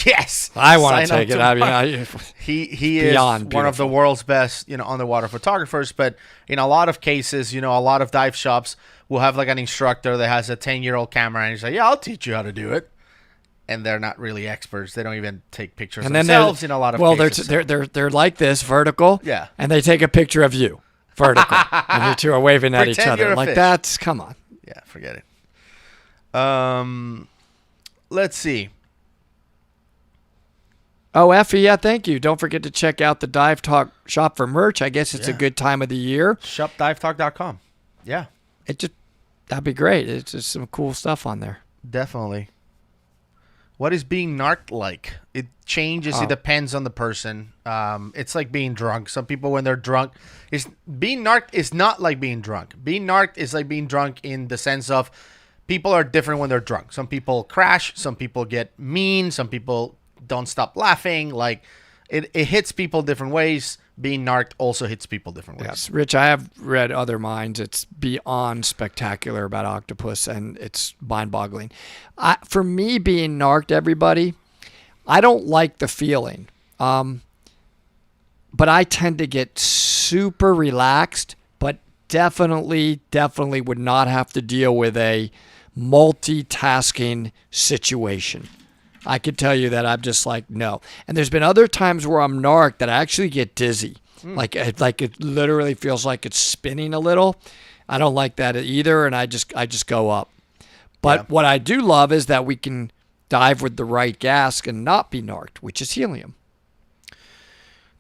yes. I want to Sign up take it. I tomorrow. mean, He is beyond one of the beautiful. world's best, underwater photographers. But in a lot of cases, a lot of dive shops will have like an instructor that has a 10-year-old camera, and he's like, "Yeah, I'll teach you how to do it." And they're not really experts. They don't even take pictures and then themselves in a lot of well, cases. they're like this vertical. Yeah. And they take a picture of you. vertical. And you two are waving at each Pretend you're other. a Like, fish. that's, come on. Yeah, forget it. Let's see. Oh, Effie, yeah, thank you. Don't forget to check out the Dive Talk shop for merch. I guess it's a good time of the year. Shopdivetalk.com. Yeah, That'd be great. It's just some cool stuff on there. definitely. What is being narked like? It changes. It depends on the person. It's like being drunk. Some people, when they're drunk, being narked is not like being drunk. Being narked is like being drunk in the sense of people are different when they're drunk. Some people crash. Some people get mean. Some people don't stop laughing. Like it hits people different ways. Being narked also hits people different ways. Yes, Rich, I have read other minds. It's beyond spectacular about octopus, and it's mind-boggling. For me, being narked, everybody, I don't like the feeling. But I tend to get super relaxed, but definitely would not have to deal with a multitasking situation. I could tell you that I'm just like, no. And there's been other times where I'm narked that I actually get dizzy. Like it literally feels like it's spinning a little. I don't like that either, and I just go up. But what I do love is that we can dive with the right gas and not be narked, which is helium.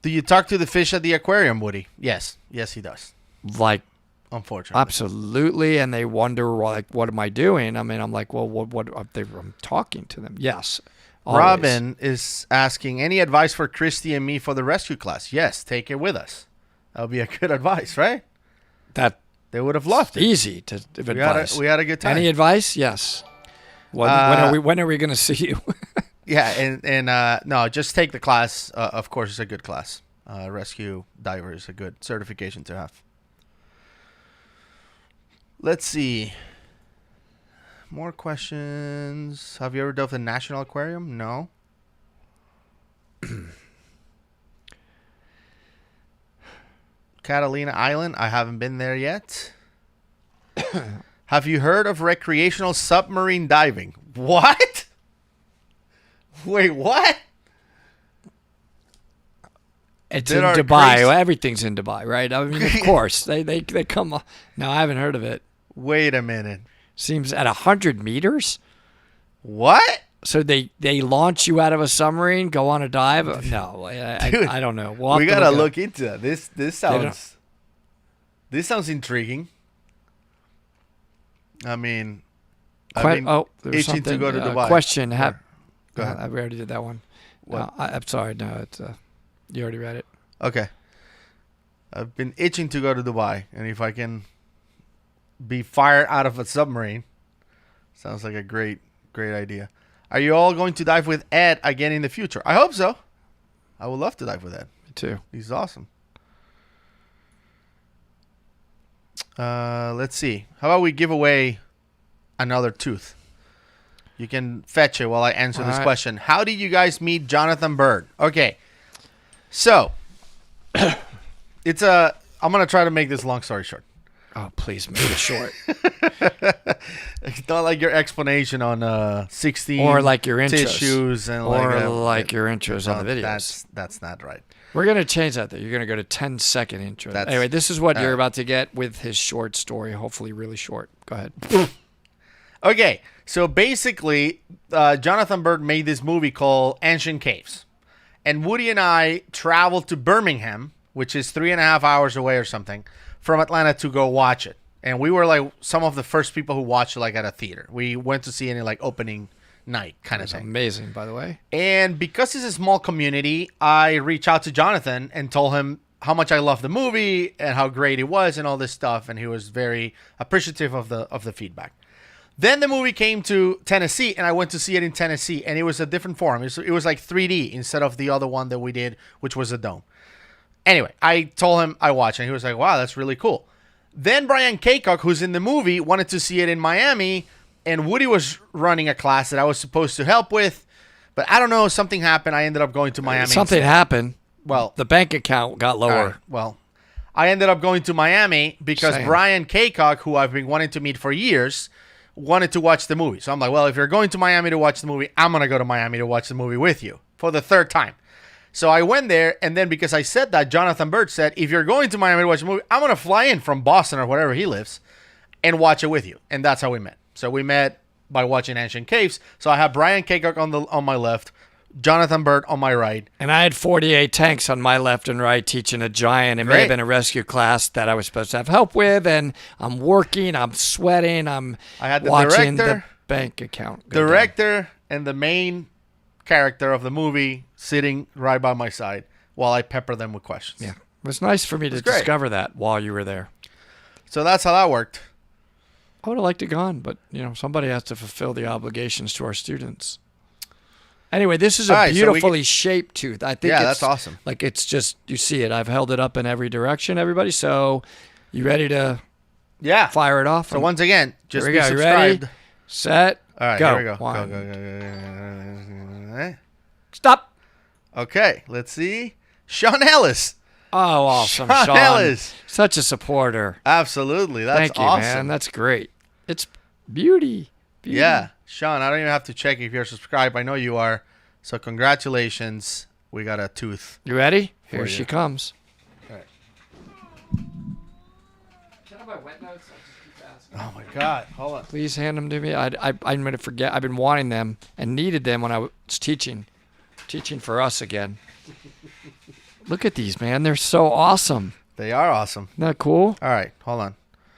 Do you talk to the fish at the aquarium, Woody? Yes. Yes, he does. Like, unfortunately. Absolutely, and they wonder, like, what am I doing? I mean, I'm like, well, what I'm talking to them. Yes. Always. Robin is asking, any advice for Christy and me for the rescue class? Yes, take it with us. That would be a good advice, right? That they would have loved it. Easy to advise. We had a good time. Any advice? Yes. When are we going to see you? Yeah, and no, just take the class. Of course, it's a good class. Rescue diver is a good certification to have. Let's see. More questions. Have you ever dove the National Aquarium? No. Catalina Island. I haven't been there yet. Have you heard of recreational submarine diving? What? Wait, what? It's in Dubai. Well, everything's in Dubai, right? I mean, of course. they come on. No, I haven't heard of it. Wait a minute. Seems at 100 meters? What? So they launch you out of a submarine, go on a dive? No, I don't know. We gotta look into that. This sounds intriguing. I mean, itching to go to Dubai. Question. Go ahead. We already did that one. What? No, I'm sorry. No, it's you already read it. Okay. I've been itching to go to Dubai, and if I can be fired out of a submarine, sounds like a great idea. Are you all going to dive with Ed again in the future? I hope so. I would love to dive with Ed. Me too. He's awesome. Let's see. How about we give away another tooth? You can fetch it while I answer this question. How did you guys meet Jonathan Bird? Okay. So, I'm going to try to make this long story short. Oh, please make it short. It's not like your explanation on 16 or like your intros. Tissues and or like your intros on the videos. That's not right. We're going to change that, though. You're going to go to 10-second intro. Anyway, this is what you're about to get with his short story, hopefully really short. Go ahead. Okay, so basically, Jonathan Bird made this movie called Ancient Caves. And Woody and I traveled to Birmingham, which is 3.5 hours away or something, from Atlanta to go watch it. And we were like some of the first people who watched it like at a theater. We went to see it in like opening night kind of thing. Amazing, by the way. And because it's a small community, I reached out to Jonathan and told him how much I loved the movie and how great it was and all this stuff. And he was very appreciative of the feedback. Then the movie came to Tennessee, and I went to see it in Tennessee, and it was a different form. It was like 3D instead of the other one that we did, which was a dome. Anyway, I told him I watched it, and he was like, wow, that's really cool. Then Brian Kaycock, who's in the movie, wanted to see it in Miami, and Woody was running a class that I was supposed to help with, but I don't know, something happened. I ended up going to Miami. Something happened. Well, the bank account got lower. Well, I ended up going to Miami because Brian Kaycock, who I've been wanting to meet for years, wanted to watch the movie. So I'm like, well, if you're going to Miami to watch the movie, I'm going to go to Miami to watch the movie with you for the third time. So I went there, and then because I said that, Jonathan Bird said, if you're going to Miami to watch a movie, I'm going to fly in from Boston or wherever he lives and watch it with you. And that's how we met. So we met by watching Ancient Caves. So I have Brian Kaycock on my left, Jonathan Bird on my right. And I had 48 tanks on my left and right teaching a giant. It may have been a rescue class that I was supposed to have help with, and I'm working, I'm sweating, I had the watching director, the bank account. Director and the main character of the movie sitting right by my side while I pepper them with questions. Yeah. It was nice for me to discover that while you were there. So that's how that worked. I would have liked to gone, but somebody has to fulfill the obligations to our students. Anyway, this is a beautifully shaped tooth. I think that's awesome. Like it's just, you see it. I've held it up in every direction, everybody. So you ready to fire it off? So once again, just be subscribed. You ready? Set. All right, go. Here we go. Go. Stop. Okay, let's see. Sean Ellis. Oh, awesome, Sean. Ellis. Such a supporter. Absolutely. That's Thank you, awesome. man. That's great. It's beauty. Yeah. Sean, I don't even have to check if you're subscribed. I know you are. So congratulations. We got a tooth. You ready? Here she comes. All right. Can I have my wet notes? Oh, my God. Hold on. Please hand them to me. I'm going to forget. I've been wanting them and needed them when I was teaching for us again. Look at these, man. They're so awesome. They are awesome. Isn't that cool? All right. Hold on.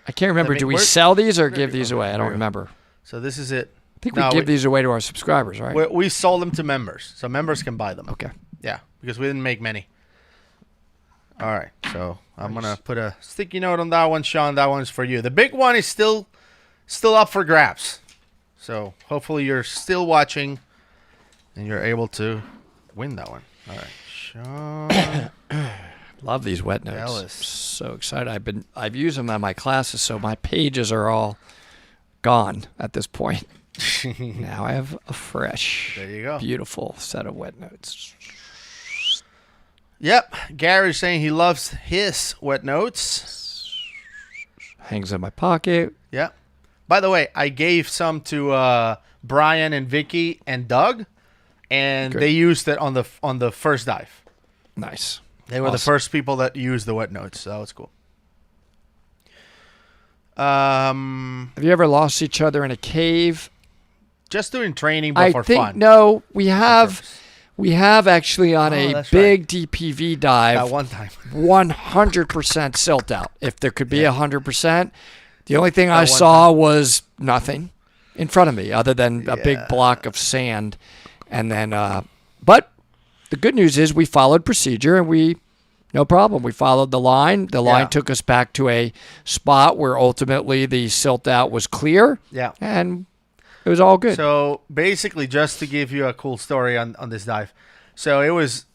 I can't remember. Do we sell these or give these away? I don't remember. So this is it. I think we give these away to our subscribers, right? We sold them to members. So members can buy them. Okay. Yeah, because we didn't make many. All right. So I'm going to put a sticky note on that one, Sean. That one's for you. The big one is still up for grabs. So hopefully you're still watching and you're able to win that one. All right. Sean. Love these wet notes. Ellis. So excited. I've used them in my classes, so my pages are all gone at this point. Now I have a fresh, there you go, beautiful set of wet notes. Yep. Gary's saying he loves his wet notes. Hangs in my pocket. Yep. By the way, I gave some to Brian and Vicky and Doug, and they used it on the first dive. Nice. They were the first people that used the wet notes, so that was cool. Have you ever lost each other in a cave? Just doing training, but for fun. No, we have actually on a big DPV dive. That one time. 100% silt out. If there could be 100%, the only thing I saw was nothing in front of me other than a big block of sand. And then, but the good news is we followed procedure and no problem. We followed the line. The line took us back to a spot where ultimately the silt out was clear. Yeah. And it was all good. So basically, just to give you a cool story on this dive. So it was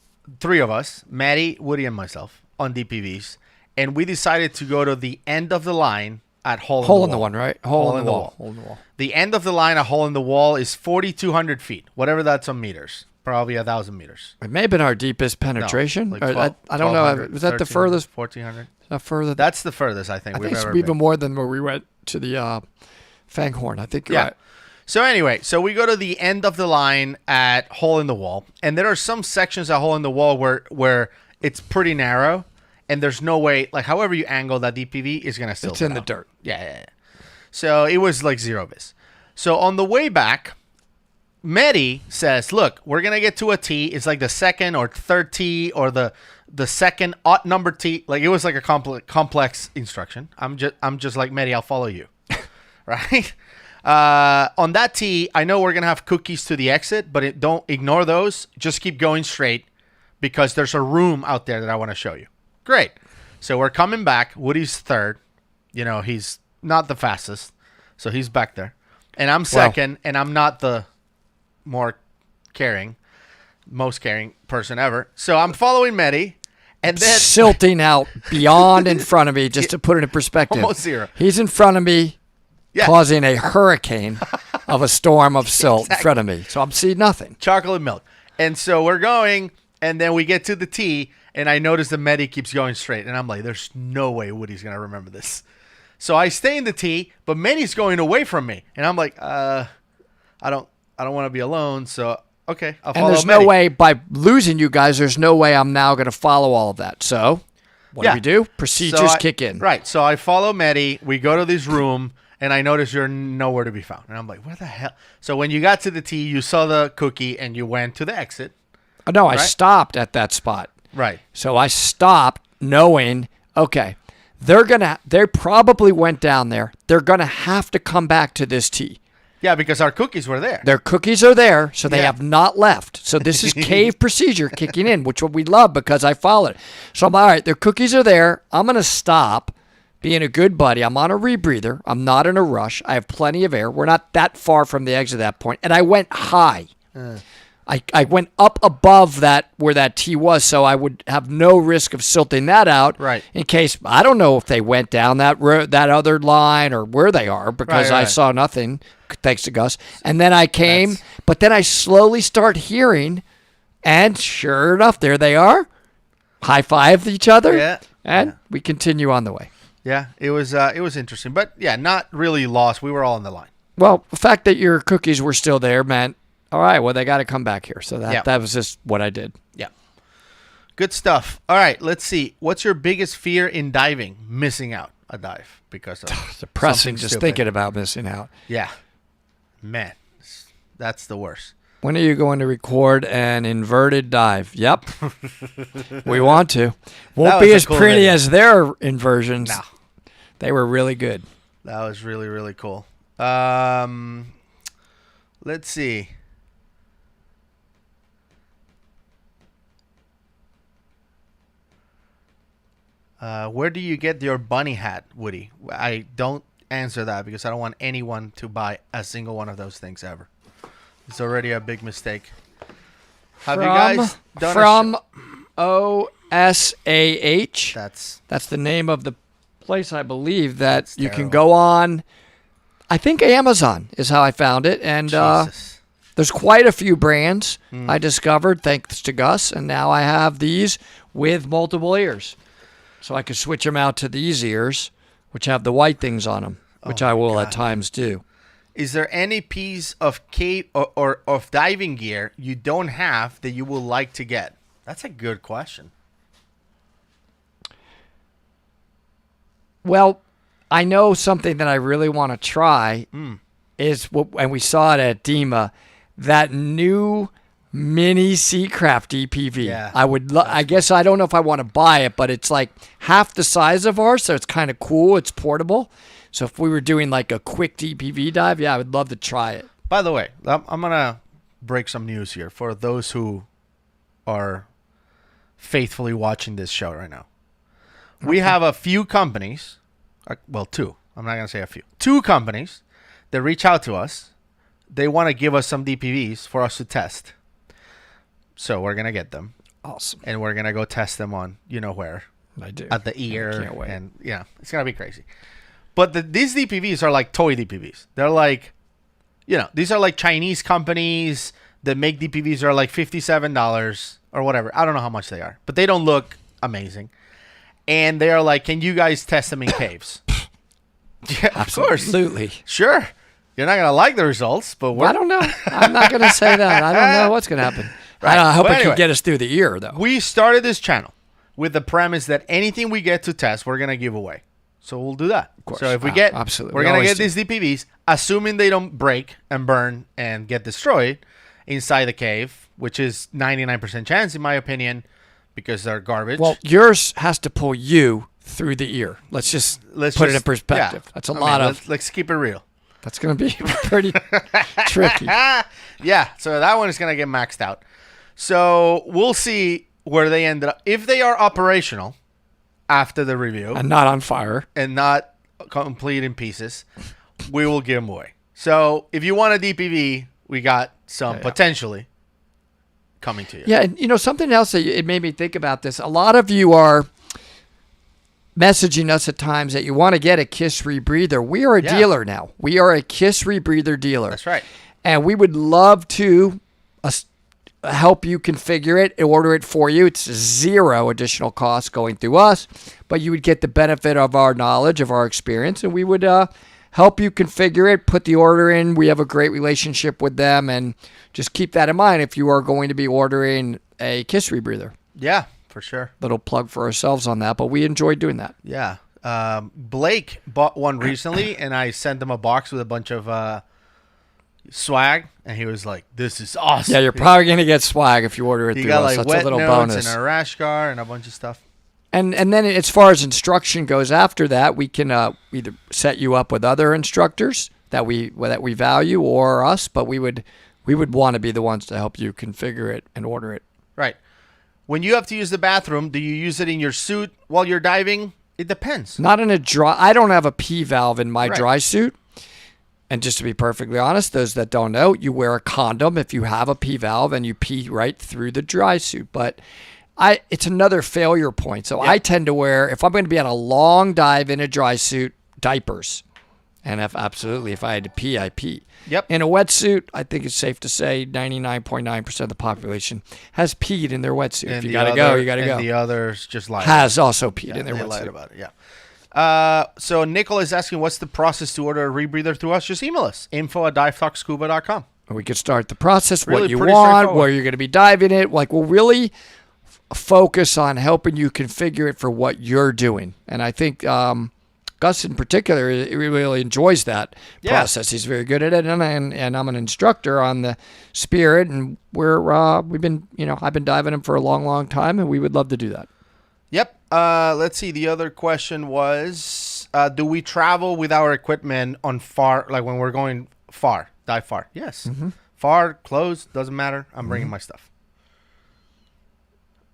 3 of us, Maddie, Woody, and myself on DPVs. And we decided to go to the end of the line at Hole in the Wall. Right? Hole in the Wall. The end of the line at Hole in the Wall is 4,200 feet, whatever that's on meters. Probably 1,000 meters. It may have been our deepest penetration. No, like 12, I don't know. Was that the furthest? 1,400. Further? That's the furthest I think we've ever even been. more than where we went to the Fanghorn. I think you're right. So anyway, we go to the end of the line at Hole in the Wall, and there are some sections at Hole in the Wall where it's pretty narrow, and there's no way, like however you angle that DPV is gonna still. It's in the dirt. Yeah. So it was like zero vis. So on the way back, Mehdi says, "Look, we're gonna get to a T. It's like the second or third T or the second odd number T. Like it was like a complex instruction. I'm just like Mehdi. I'll follow you, right?" On that T, I know we're going to have cookies to the exit, but don't ignore those. Just keep going straight because there's a room out there that I want to show you. Great. So we're coming back. Woody's third. He's not the fastest, so he's back there. And I'm second, and I'm not the most caring person ever. So I'm following Mehdi, and then silting out beyond in front of me, just to put it in perspective. Almost zero. He's in front of me. Yeah. Causing a hurricane of a storm of silt in front of me. So I'm seeing nothing. Chocolate milk. And so we're going, and then we get to the T, and I notice the Mehdi keeps going straight. And I'm like, there's no way Woody's going to remember this. So I stay in the T, but Mehdi's going away from me. And I'm like, I don't want to be alone. So Okay, I'll And follow there's Medi. no way, by losing you guys, there's no way I'm now going to follow all of that. So what do we do? Procedures kick in. Right. So I follow Medi. We go to this room, and I notice you're nowhere to be found. And I'm like, where the hell? So when you got to the tee, you saw the cookie, and you went to the exit. No, I stopped at that spot. Right. So I stopped knowing, okay, they probably went down there. They're going to have to come back to this tee. Yeah, because our cookies were there. Their cookies are there, so they Yeah. have not left. So this is cave procedure kicking in, which we love because I followed it. So I'm all right, their cookies are there. I'm going to stop being a good buddy. I'm on a rebreather. I'm not in a rush. I have plenty of air. We're not that far from the exit at that point. And I went high. I went up above that where that tee was, so I would have no risk of silting that out. Right. In case, I don't know if they went down that road, that other line, or where they are, because I Right. saw nothing, thanks to Gus. And then I came, but then I slowly start hearing, and sure enough, there they are. High five each other. Yeah. And we continue on the way. Yeah, it was interesting, but yeah, not really lost. We were all on the line. Well, the fact that your cookies were still there meant, all right, well, they got to come back here. So that was just what I did. Yeah. Good stuff. All right, let's see. What's your biggest fear in diving? Missing out a dive because of Depressing something just stupid. thinking about missing out. Yeah. Man, that's the worst. When are you going to record an inverted dive? Yep. We want to. Won't That be was a as cool pretty video. as their inversions. No. They were really good. That was really, really cool. Let's see. Where do you get your bunny hat, Woody? I don't answer that because I don't want anyone to buy a single one of those things ever. It's already a big mistake. Have you guys done from OSAH? That's the name of the place, I believe, that That's you can terrible. go on. I think Amazon is how I found it, and Jesus. there's quite a few brands I discovered thanks to Gus, and now I have these with multiple ears. So I could switch them out to these ears, which have the white things on them, which I will at times do. Is there any piece of cave or of diving gear you don't have that you would like to get? That's a good question. Well, I know something that I really want to try is, and we saw it at DEMA, that new mini Seacraft DPV. Yeah, I guess I don't know if I want to buy it, but it's like half the size of ours, so it's kind of cool. It's portable. So if we were doing like a quick DPV dive, I would love to try it. By the way, I'm going to break some news here for those who are faithfully watching this show right now. We have a few companies, well, two. I'm not going to say a few. Two companies that reach out to us. They want to give us some DPVs for us to test. So we're going to get them. Awesome. And we're going to go test them on, you know where. I do. At the ear. can't wait. And yeah, it's going to be crazy. But these DPVs are like toy DPVs. They're like, these are like Chinese companies that make DPVs are like $57 or whatever. I don't know how much they are, but they don't look amazing. And they are like, can you guys test them in caves? Yeah, of course. Absolutely. Sure. You're not going to like the results, but I don't know. I'm not going to say that. I don't know what's going to happen. Right. I hope But it anyway, can get us through the ear, though. we started this channel with the premise that anything we get to test, we're going to give away. So we'll do that. Of course. So if we get, Absolutely. we're We going to always get these DPVs, assuming they don't break and burn and get destroyed inside the cave, which is 99% chance in my opinion, because they're garbage. Well, yours has to pull you through the ear. Let's put it in perspective. Yeah. That's a lot of. Let's keep it real. That's going to be pretty tricky. Yeah, so that one is going to get maxed out. So we'll see where they ended up. If they are operational after the review And not on fire. and not complete in pieces, we will give them away. So if you want a DPV, we got some potentially coming to you. Yeah, and something else that it made me think about this. A lot of you are messaging us at times that you want to get a KISS rebreather. We are a dealer now. We are a KISS rebreather dealer. That's right. And we would love to help you configure it, order it for you. It's zero additional cost going through us, but you would get the benefit of our knowledge, of our experience, and we would help you configure it, put the order in. We have a great relationship with them, and just keep that in mind if you are going to be ordering a KISS rebreather. Yeah, for sure. Little plug for ourselves on that, but we enjoy doing that. Yeah. Blake bought one recently, and I sent him a box with a bunch of swag, and he was like, "This is awesome." Yeah, you're probably going to get swag if you order it You through got us. like That's wet a little notes bonus. and a rash guard and a bunch of stuff. And then as far as instruction goes after that, we can either set you up with other instructors that we value or us, but we would want to be the ones to help you configure it and order it. Right. When you have to use the bathroom, do you use it in your suit while you're diving? It depends. Not in a dry. I don't have a P valve in my Right. dry suit. And just to be perfectly honest, those that don't know, you wear a condom if you have a P valve and you pee right through the dry suit. But it's another failure point. So Yep. I tend to wear, if I'm going to be on a long dive in a dry suit, diapers. And if I had to pee, I pee. Yep. In a wetsuit, I think it's safe to say 99.9% of the population has peed in their wetsuit. If you got to go, you got to go. And the others just lied. Has also peed in their They lied wetsuit. about it, yeah. So Nicole is asking, what's the process to order a rebreather through us? Just email us, info@divetalkscuba.com. We could start the process, Really what you pretty want, straightforward. where you're going to be diving it. Like, we'll really focus on helping you configure it for what you're doing. And I think Gus in particular, he really enjoys that process. He's very good at it, and I'm an instructor on the Spirit, and I've been diving him for a long, long time, and we would love to do that. Yep. Let's see. The other question was, do we travel with our equipment on far, like when we're going far, dive far? Yes. Mm-hmm. Far, close, doesn't matter. I'm bringing my stuff.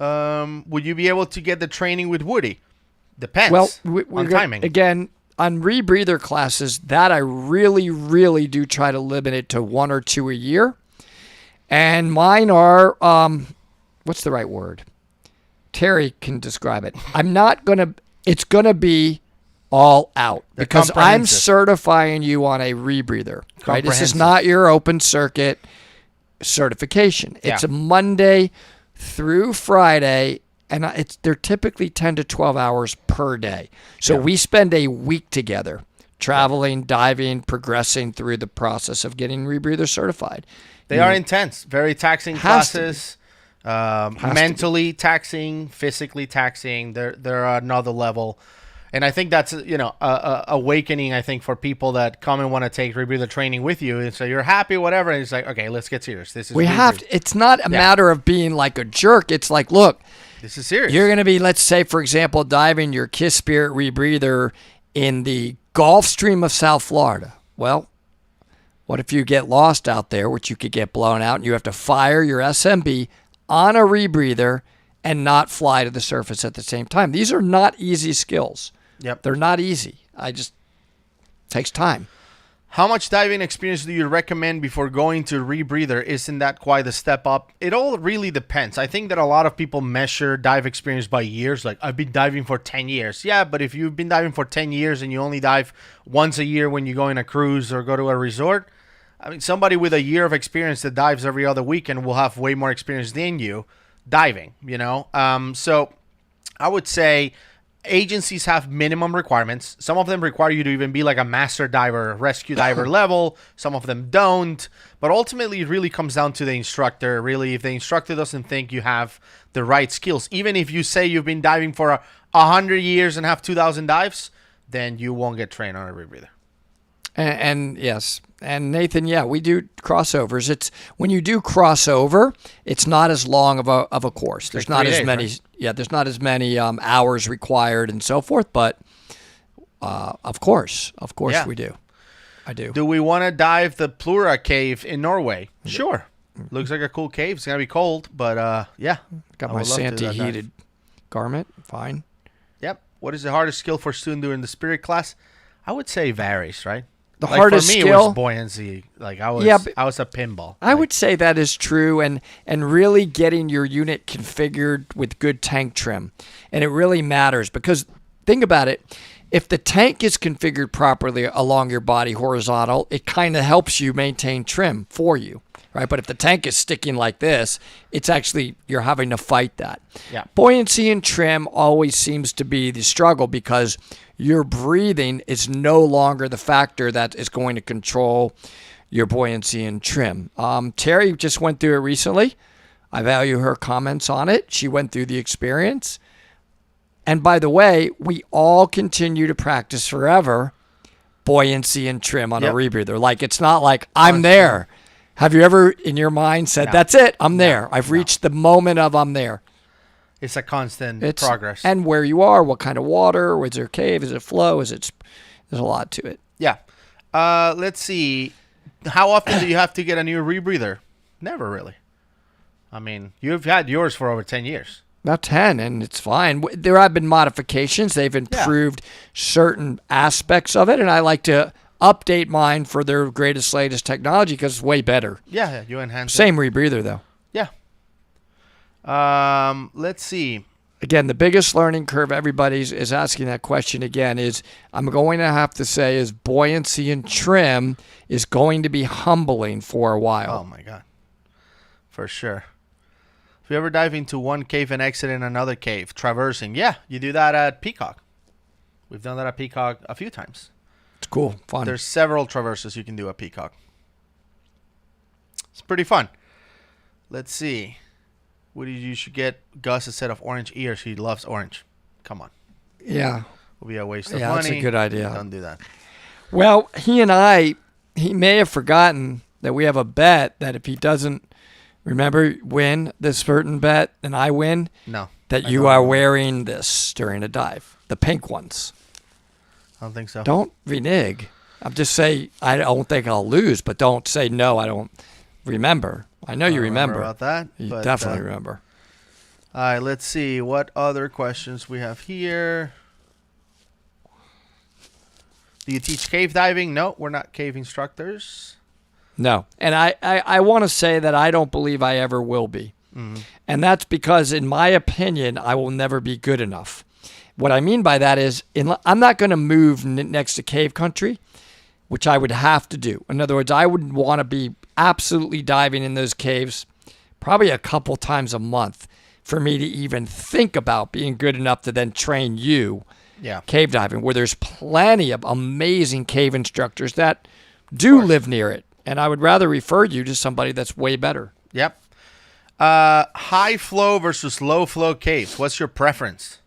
Would you be able to get the training with Woody? Depends. Well, we're on timing. Again, on rebreather classes, that I really, really do try to limit it to 1 or 2 a year. And mine are, what's the right word? Terry can describe it. It's going to be all out They're because I'm comprehensive. certifying you on a rebreather, right? This is Comprehensive. not your open circuit certification. It's Yeah. a Monday through Friday, and they're typically 10 to 12 hours per day. So we spend a week together traveling, diving, progressing through the process of getting rebreather certified. They are intense, very taxing Has to be. classes. Mentally taxing, physically taxing. They're another level, and I think that's awakening. I think for people that come and want to take rebreather training with you, and so you're happy, whatever. And it's like, okay, let's get serious. This is It's not a matter of being like a jerk. It's like, look, This is serious. you're going to be, let's say, for example, diving your KISS Spirit rebreather in the Gulf Stream of South Florida. Well, what if you get lost out there, which you could get blown out, and you have to fire your SMB on a rebreather and not fly to the surface at the same time? These are not easy skills. Yep. They're not easy. It takes time. How much diving experience do you recommend before going to rebreather? Isn't that quite a step up? It all really depends. I think that a lot of people measure dive experience by years. Like, I've been diving for 10 years. Yeah, but if you've been diving for 10 years and you only dive once a year when you go on a cruise or go to a resort, I mean, somebody with a year of experience that dives every other weekend will have way more experience than you diving, So I would say agencies have minimum requirements. Some of them require you to even be like a master diver, rescue diver level. Some of them don't. But ultimately, it really comes down to the instructor. Really, if the instructor doesn't think you have the right skills, even if you say you've been diving for 100 years and have 2,000 dives, then you won't get trained on a rebreather. And yes, and Nathan, we do crossovers. It's when you do crossover, it's not as long of a course. There's like not 3 as days, many. right? Yeah, there's not as many hours required and so forth. But of course, Yeah. we do. I do. Do we want to dive the Plura cave in Norway? Sure. Looks like a cool cave. It's going to be cold, but yeah. Got I my would love to do Santa that dive. heated garment. Fine. Yep. What is the hardest skill for a student during the Spirit class? I would say varies, right? The Like hardest for me, skill. it was buoyancy. Like I was a pinball. I would say that is true, and really getting your unit configured with good tank trim. And it really matters because think about it. if the tank is configured properly along your body horizontal, it kind of helps you maintain trim for you, right? But if the tank is sticking like this, it's actually, you're having to fight that. Yeah. Buoyancy and trim always seems to be the struggle because your breathing is no longer the factor that is going to control your buoyancy and trim. Terry just went through it recently. I value her comments on it. She went through the experience. And by the way, we all continue to practice forever buoyancy and trim on a rebreather. Like, it's not like I'm there. Have you ever in your mind said, that's it, I'm there. I've reached the moment of I'm there. It's a constant progress. And where you are, what kind of water, is there a cave, is it flow, there's a lot to it. Yeah. Let's see. How often do you have to get a new rebreather? Never really. I mean, you've had yours for over 10 years. About 10, and it's fine. There have been modifications. They've improved certain aspects of it, and I like to update mine for their greatest, latest technology because it's way better. Yeah, you enhance Same rebreather, though. Yeah. Let's see. Again, the biggest learning curve everybody is asking that question again is, I'm going to have to say, is buoyancy and trim is going to be humbling for a while. Oh, my God. For sure. If you ever dive into one cave and exit in another cave, traversing, you do that at Peacock. We've done that at Peacock a few times. It's cool, fun. There's several traverses you can do at Peacock. It's pretty fun. Let's see. You should get Gus a set of orange ears. He loves orange. Come on. Yeah. Will be a waste of money. Yeah, that's a good idea. Don't do that. Well, he may have forgotten that we have a bet that if he doesn't win this certain bet and I win, that you are wearing this during a dive. The pink ones. I don't think so. Don't renege. I'm just saying I don't think I'll lose, but don't say no, I don't remember. I know you remember. About that. You definitely remember. All right, let's see what other questions we have here. Do you teach cave diving? No, we're not cave instructors. No. And I want to say that I don't believe I ever will be. Mm-hmm. And that's because, in my opinion, I will never be good enough. What I mean by that is I'm not going to move next to cave country, which I would have to do. In other words, I would want to be absolutely diving in those caves probably a couple times a month for me to even think about being good enough to then train you cave diving, where there's plenty of amazing cave instructors that do live near it. And I would rather refer you to somebody that's way better. Yep. High flow versus low flow caves. What's your preference?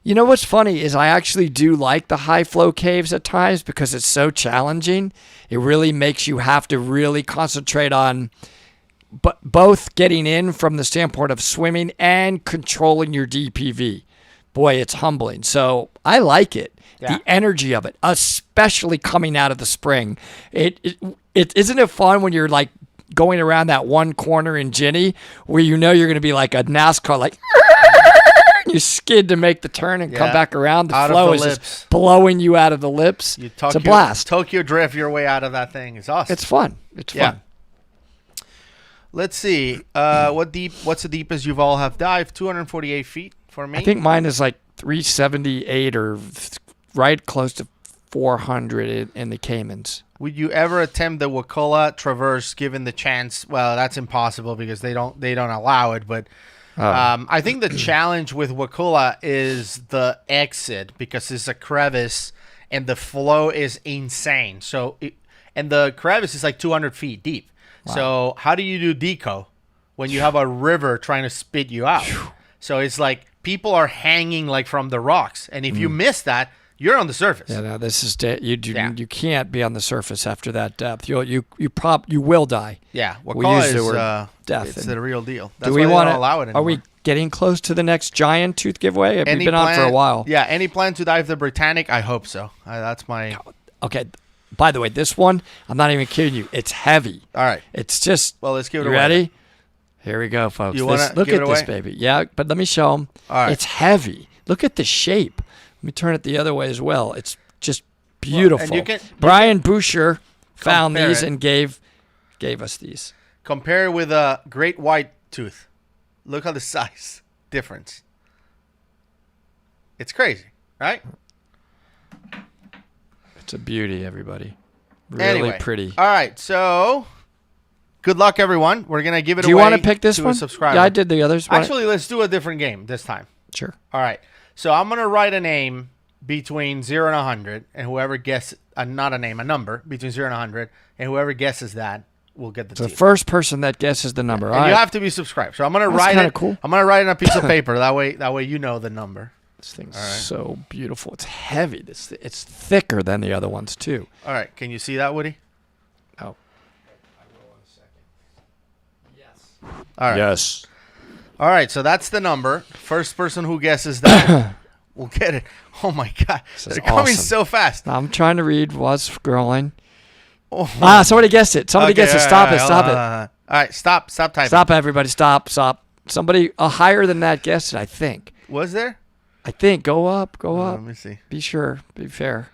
You know what's funny is I actually do like the high flow caves at times because it's so challenging. It really makes you have to really concentrate on both getting in from the standpoint of swimming and controlling your DPV. Boy, it's humbling. So I like it. Yeah. The energy of it, especially coming out of the spring. It isn't it fun when you're like going around that one corner in Ginny where you know you're going to be like a NASCAR, like you skid to make the turn and come back around. The flow is just blowing you out of the lips. It's a blast. Tokyo drift your way out of that thing. It's awesome. It's fun. It's fun. Let's see. What's the deepest you've all have dived? 248 feet for me. I think mine is like 378 or right close to 400 in the Caymans. Would you ever attempt the Wakulla traverse given the chance? Well, that's impossible because they don't allow it. But I think the challenge with Wakulla is the exit because it's a crevice and the flow is insane. And the crevice is like 200 feet deep. Wow. So how do you do deco when you have a river trying to spit you out? So it's like people are hanging like from the rocks, and if you miss that, you're on the surface. Yeah, no, this is you can't be on the surface after that depth. You will die. Yeah, Wakulla is death. It's the real deal. That's why they don't allow it anymore. Are we getting close to the next giant tooth giveaway? We've been on for a while. Yeah, any plan to dive the Britannic? I hope so. That's my. Okay. By the way, this one, I'm not even kidding you. It's heavy. All right. It's just. Well, let's give it away. You ready? Here we go, folks. You want to look at this, baby. Yeah, but let me show them. All right. It's heavy. Look at the shape. Let me turn it the other way as well. It's just beautiful. Well, Brian Boucher found these and gave us these. Compare it with a great white tooth. Look at the size difference. It's crazy, right? It's a beauty, everybody. Really Anyway, pretty. All right, so good luck, everyone. We're gonna give it away. Do you want to pick this to one? A subscriber. Yeah, I did the others. Actually, let's do a different game this time. Sure. All right. So I'm gonna write a name between 0 and 100, and whoever guesses not a name, a number between 0 and 100, and whoever guesses that will get the The team. first person that guesses the number. And you have to be subscribed. So I'm gonna That's write kinda it. cool. I'm gonna write it on a piece of paper. That way you know the number. This thing's so beautiful. It's heavy. It's thicker than the other ones too. All right. Can you see that, Woody? Oh. All right. Yes. All right. So that's the number. First person who guesses that will get it. Oh my God! is They're coming awesome. so fast. I'm trying to read what's scrolling. Oh. Somebody guessed it. Somebody guessed it. Stop it. Stop it. All right. Stop typing. Stop, everybody. Stop. Somebody higher than that guessed it, I think. Was there? I think. Go up. Go up. Let me see. Be sure. Be fair.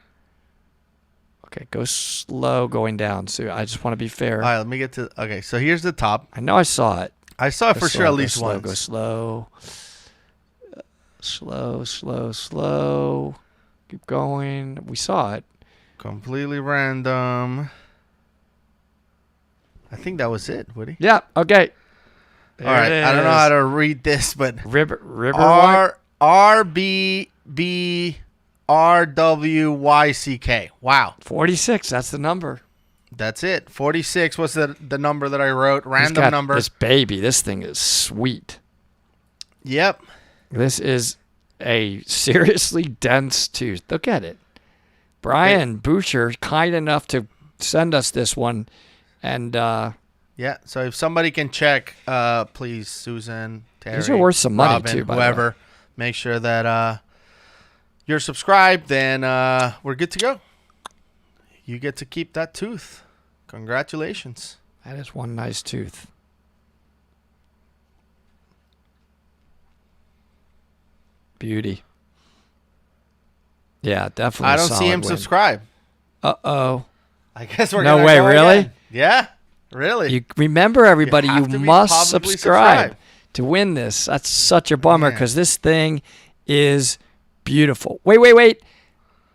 Okay, go slow going down. So I just want to be fair. All right. Let me get to. Okay. So here's the top. I know I saw it. I saw it Go for slow, sure at go least slow, once. Go slow. Keep going. We saw it. Completely random. I think that was it, Woody. Yeah. Okay. All right. I don't know how to read this, but River. RBBRWYCK. Wow. 46. That's the number. That's it. 46 was the number that I wrote. He's Random got number. This baby. This thing is sweet. Yep. This is a seriously dense tooth. Look at it. Brian Boucher, kind enough to send us this one. And Yeah. So if somebody can check, please, Susan, Terry, these are worth some money Robin, too, by the way. whoever, make sure that you're subscribed, then we're good to go. You get to keep that tooth. Congratulations. That is one nice tooth. Beauty. Yeah, definitely. I don't see him subscribe. Uh-oh. I guess we're No gonna way, go really? again. Yeah, really. You remember, everybody, have you to be must publicly subscribe subscribed. to win this. That's such a bummer Man. because this thing is beautiful. Wait.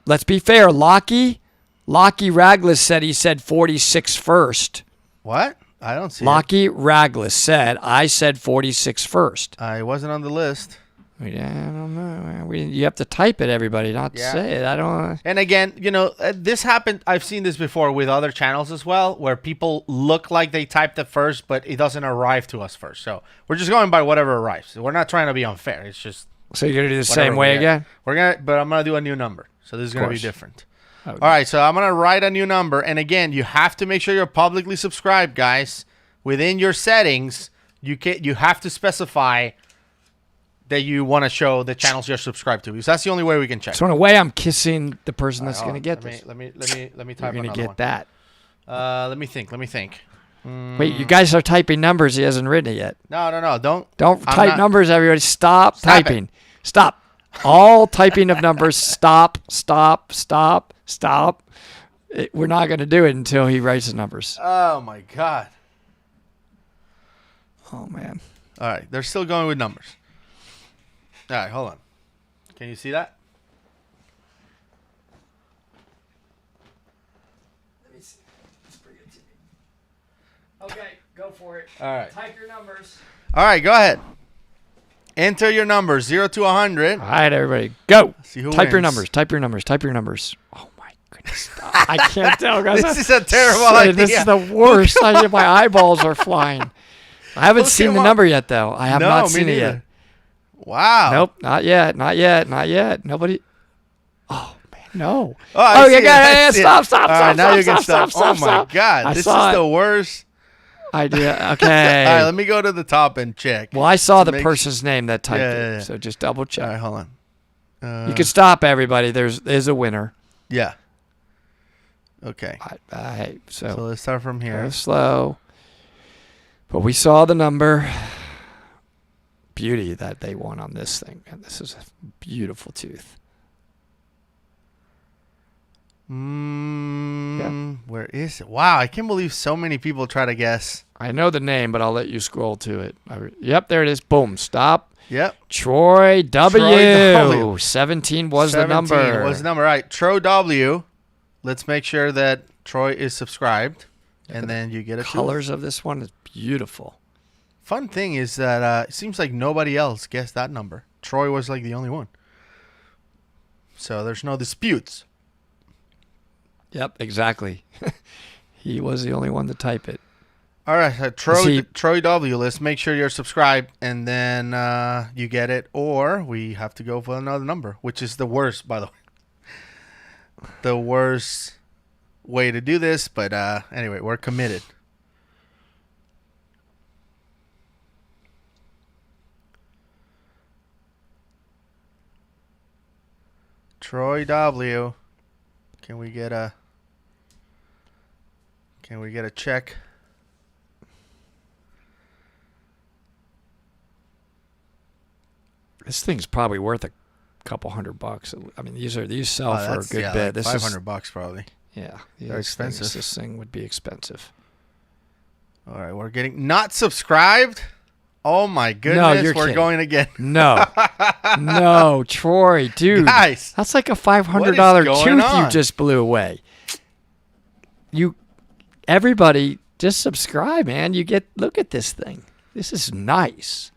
Let's be fair. Lockie Raglis said he said 46 first. What? I don't see Lockie Raglis said, I said 46 first. it. I wasn't on the list. I don't know. You have to type it, everybody, not Yeah. say it. I don't. And again, this happened. I've seen this before with other channels as well, where people look like they typed it first, but it doesn't arrive to us first. So we're just going by whatever arrives. We're not trying to be unfair. It's just So you're gonna do the whatever same we way get. again? But I'm gonna do a new number. So this is gonna be course. different. Okay. All right, so I'm gonna write a new number, and again, you have to make sure you're publicly subscribed, guys. Within your settings, you have to specify that you want to show the channels you're subscribed to, because that's the only way we can check. So in a way, I'm kissing the person that's gonna get let this. Me, let me type You're gonna another get one. that. Let me think. Wait, you guys are typing numbers. He hasn't written it yet. No, don't. Don't I'm type not- numbers, everybody. Stop Stop it. typing. Stop. All typing of numbers. Stop. We're not going to do it until he writes the numbers. Oh my God. Oh, man. All right, they're still going with numbers. All right, hold on. Can you see that? Let me see. Let's bring it to me. Okay, go for it. All right. Type your numbers. All right, go ahead. Enter your numbers 0 to 100. All right, everybody. Go. See who Type your wins. numbers. Type your numbers. Oh, my goodness. I can't tell, guys. This is a terrible Say, idea. This is the worst. My eyeballs are flying. I haven't seen the number yet, though. I have not seen it yet. Wow. Nope, not yet. Nobody. Oh man, no. I see it, yeah, I see it. stop. All right, now you can stop. Oh my God, I this is saw it. the worst. Idea. Okay. All right, let me go to the top and check. Well, I saw the Make- person's name that typed Yeah. it, so just double check. All right, hold on. You can stop, everybody. There's a winner. Yeah. Okay. So So let's start from go here. slow. But we saw the number. Beauty that they won on this thing. And this is a beautiful tooth. Where is it? Wow, I can't believe so many people try to guess. I know the name, but I'll let you scroll to it. Yep, there it is. Boom. Stop. Yep. Troy W. Troy W. 17 was 17 the number. was the number. All right. Tro W. let's make sure that Troy is subscribed, and then you get a Colors of this one is beautiful. Fun thing is that it seems like nobody else guessed that number. Troy was like the only one. So there's no disputes. Yep, exactly. He was the only one to type it. All right, Troy W. Let's make sure you're subscribed, and then you get it, or we have to go for another number, which is the worst, by the way. The worst way to do this, but anyway, we're committed. Troy W. Can we get a check? This thing's probably worth a couple $100. I mean, these sell for a good bit. Like $500 probably. Yeah, they're expensive. This thing would be expensive. All right, we're getting not subscribed. Oh my goodness, we're going again. No, no, Troy, dude, guys, that's like a $500 tooth you just blew away. Everybody, just subscribe, man. Look at this thing. This is nice.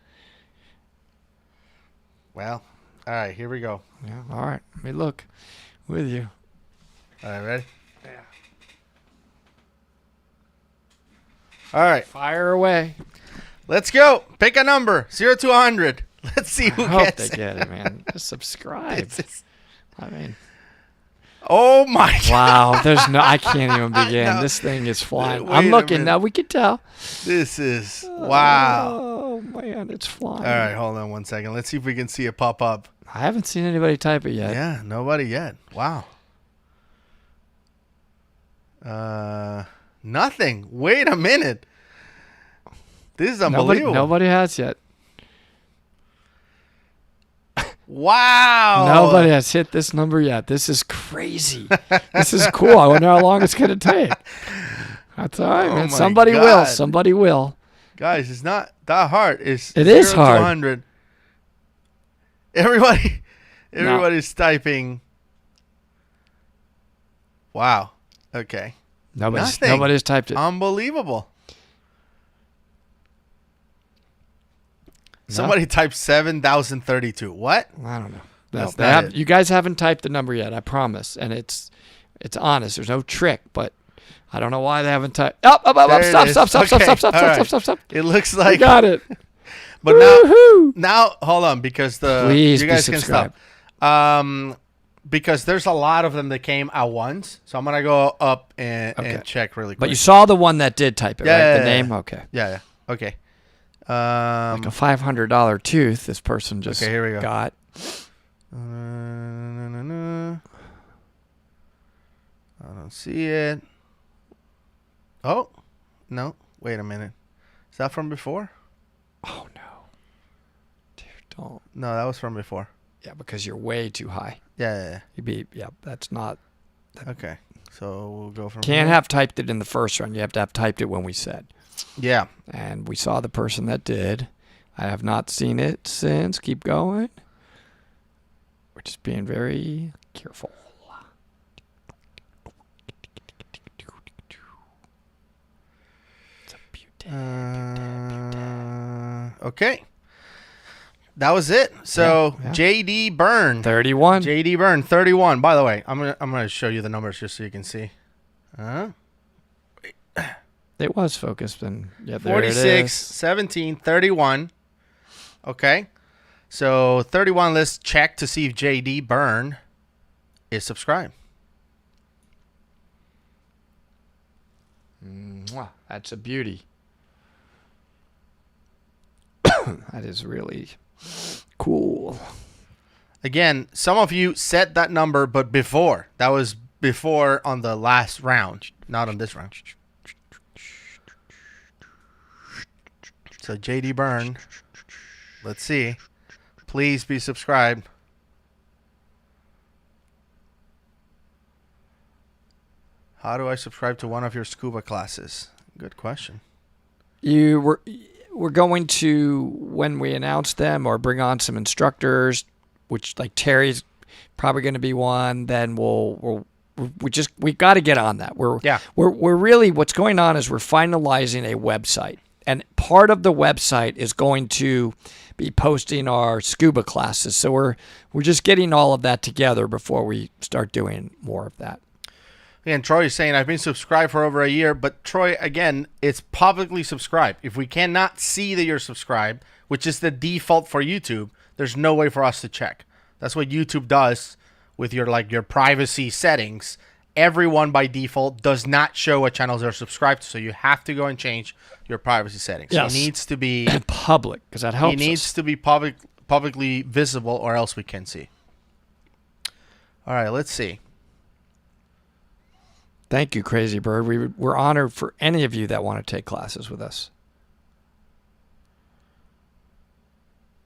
Well, all right, here we go. Yeah, all right. Let me look with you. All right, ready? Yeah. All right. Fire away. Let's go. Pick a number, 0 to 100. Let's see who I hope gets they get it, man. Just subscribe. I mean, oh my God. Wow, I can't even begin. This thing is flying. I'm looking now. We can tell. This is wow. Oh man, it's flying. All right, hold on one second. Let's see if we can see it pop up. I haven't seen anybody type it yet. Yeah, nobody yet. Wow. Nothing. Wait a minute. This is unbelievable. Nobody has yet. Wow. Nobody has hit this number yet. This is crazy. This is cool. I wonder how long it's going to take. That's all right, man. Somebody will. Somebody will. Guys, it's not that hard. It is hard. 100. Everybody's typing. Wow. Okay. Nobody's typed it. Unbelievable. Somebody typed 7,032. What? I don't know. You guys haven't typed the number yet, I promise. And it's honest. There's no trick, but I don't know why they haven't typed. Stop. It looks like we got it. But now hold on, because Please you guys be can stop. Because there's a lot of them that came at once. So I'm going to go up and check really quick. But you saw the one that did type it, right? The name? Okay. Yeah. Okay. Like a $500 tooth this person just here we go. got. I don't see it. Oh, no. Wait a minute. Is that from before? Oh, no. Dude, don't. No, that was from before. Yeah, because you're way too high. Yeah. That's not. Okay. So we'll go from Can't here. have typed it in the first round. You have to have typed it when we said. Yeah. And we saw the person that did. I have not seen it since. Keep going. We're just being very careful. Okay. That was it. So JD Byrne. 31. JD Byrne, 31. By the way, I'm gonna show you the numbers just so you can see. It was focused and 46, 17, 31. Okay. So 31, let's check to see if JD Byrne is subscribed. That's a beauty. That is really cool. Again, some of you said that number, but before. That was before on the last round, not on this round. So JD Byrne, let's see. Please be subscribed. How do I subscribe to one of your scuba classes? Good question. We're going to, when we announce them or bring on some instructors, which like Terry's probably going to be one, then we'll we got to get on that. We're really, what's going on is we're finalizing a website, and part of the website is going to be posting our scuba classes. So we're just getting all of that together before we start doing more of that. And Troy is saying, I've been subscribed for over a year, but Troy, again, it's publicly subscribed. If we cannot see that you're subscribed, which is the default for YouTube, there's no way for us to check. That's what YouTube does with your privacy settings. Everyone by default does not show what channels they're subscribed to, so you have to go and change your privacy settings. Yes. It needs to be public, because that helps. It needs to be publicly visible, or else we can see. All right, let's see. Thank you, Crazy Bird. We're honored for any of you that want to take classes with us.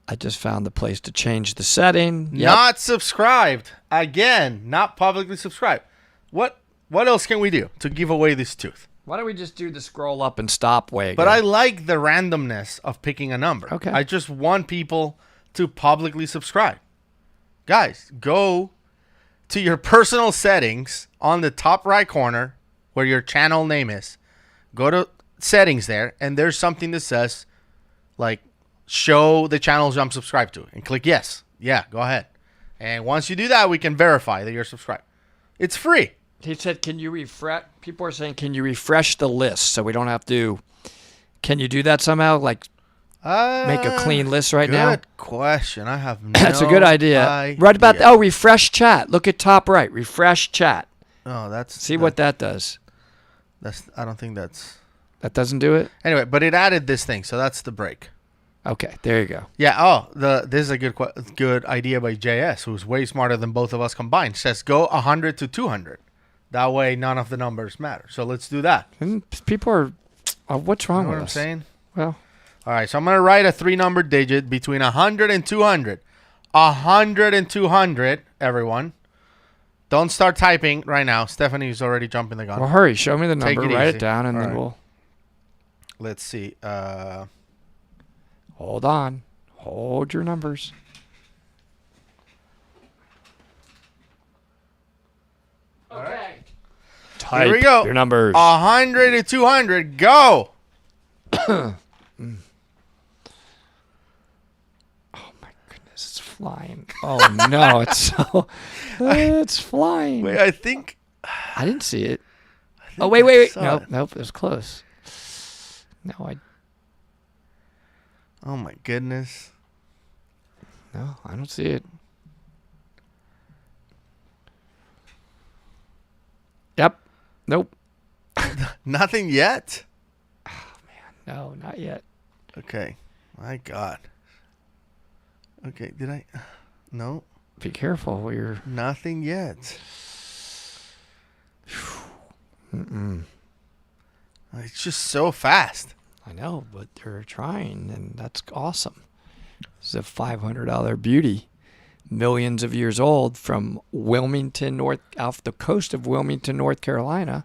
I just found the place to change the setting. Yep. Not subscribed. Again, not publicly subscribed. What else can we do to give away this tooth? Why don't we just do the scroll up and stop way again? But I like the randomness of picking a number. Okay. I just want people to publicly subscribe. Guys, go to your personal settings on the top right corner where your channel name is. Go to settings there, and there's something that says, show the channels I'm subscribed to, and click yes. Yeah, go ahead. And once you do that, we can verify that you're subscribed. It's free. He said, can you refresh? People are saying, can you refresh the list so we don't have to? Can you do that somehow? Make a clean list right now? Good question. I have no That's a good idea. Right about that. Oh, refresh chat. Look at top right. Refresh chat. Oh, that's... See what that does. I don't think that's... That doesn't do it? Anyway, but it added this thing, so that's the break. Okay, there you go. Yeah, this is a good idea by JS, who's way smarter than both of us combined. Says go 100 to 200. That way, none of the numbers matter. So let's do that. And people are... what's wrong with us? What I'm saying? Well... All right, so I'm going to write a 3-number digit between 100 and 200. 100 and 200, everyone. Don't start typing right now. Stephanie's already jumping the gun. Well, hurry. Show me the Take number. it Write easy. it down, and All then right. we'll... Let's see. Hold on. Hold your numbers. Okay. Type Here we go. your numbers. 100 to 200, go. Oh my goodness, it's flying. Oh no, it's flying. Wait, I think... I didn't see it. Oh wait. saw it. Nope, it was close. No, Oh my goodness. No, I don't see it. Yep. Nope. Nothing yet? No, not yet. Okay. My God. Okay, did I... No. Be careful. You're... Nothing yet. It's just so fast. I know, but they're trying, and that's awesome. This is a $500 beauty, millions of years old, from Wilmington, off the coast of Wilmington, North Carolina,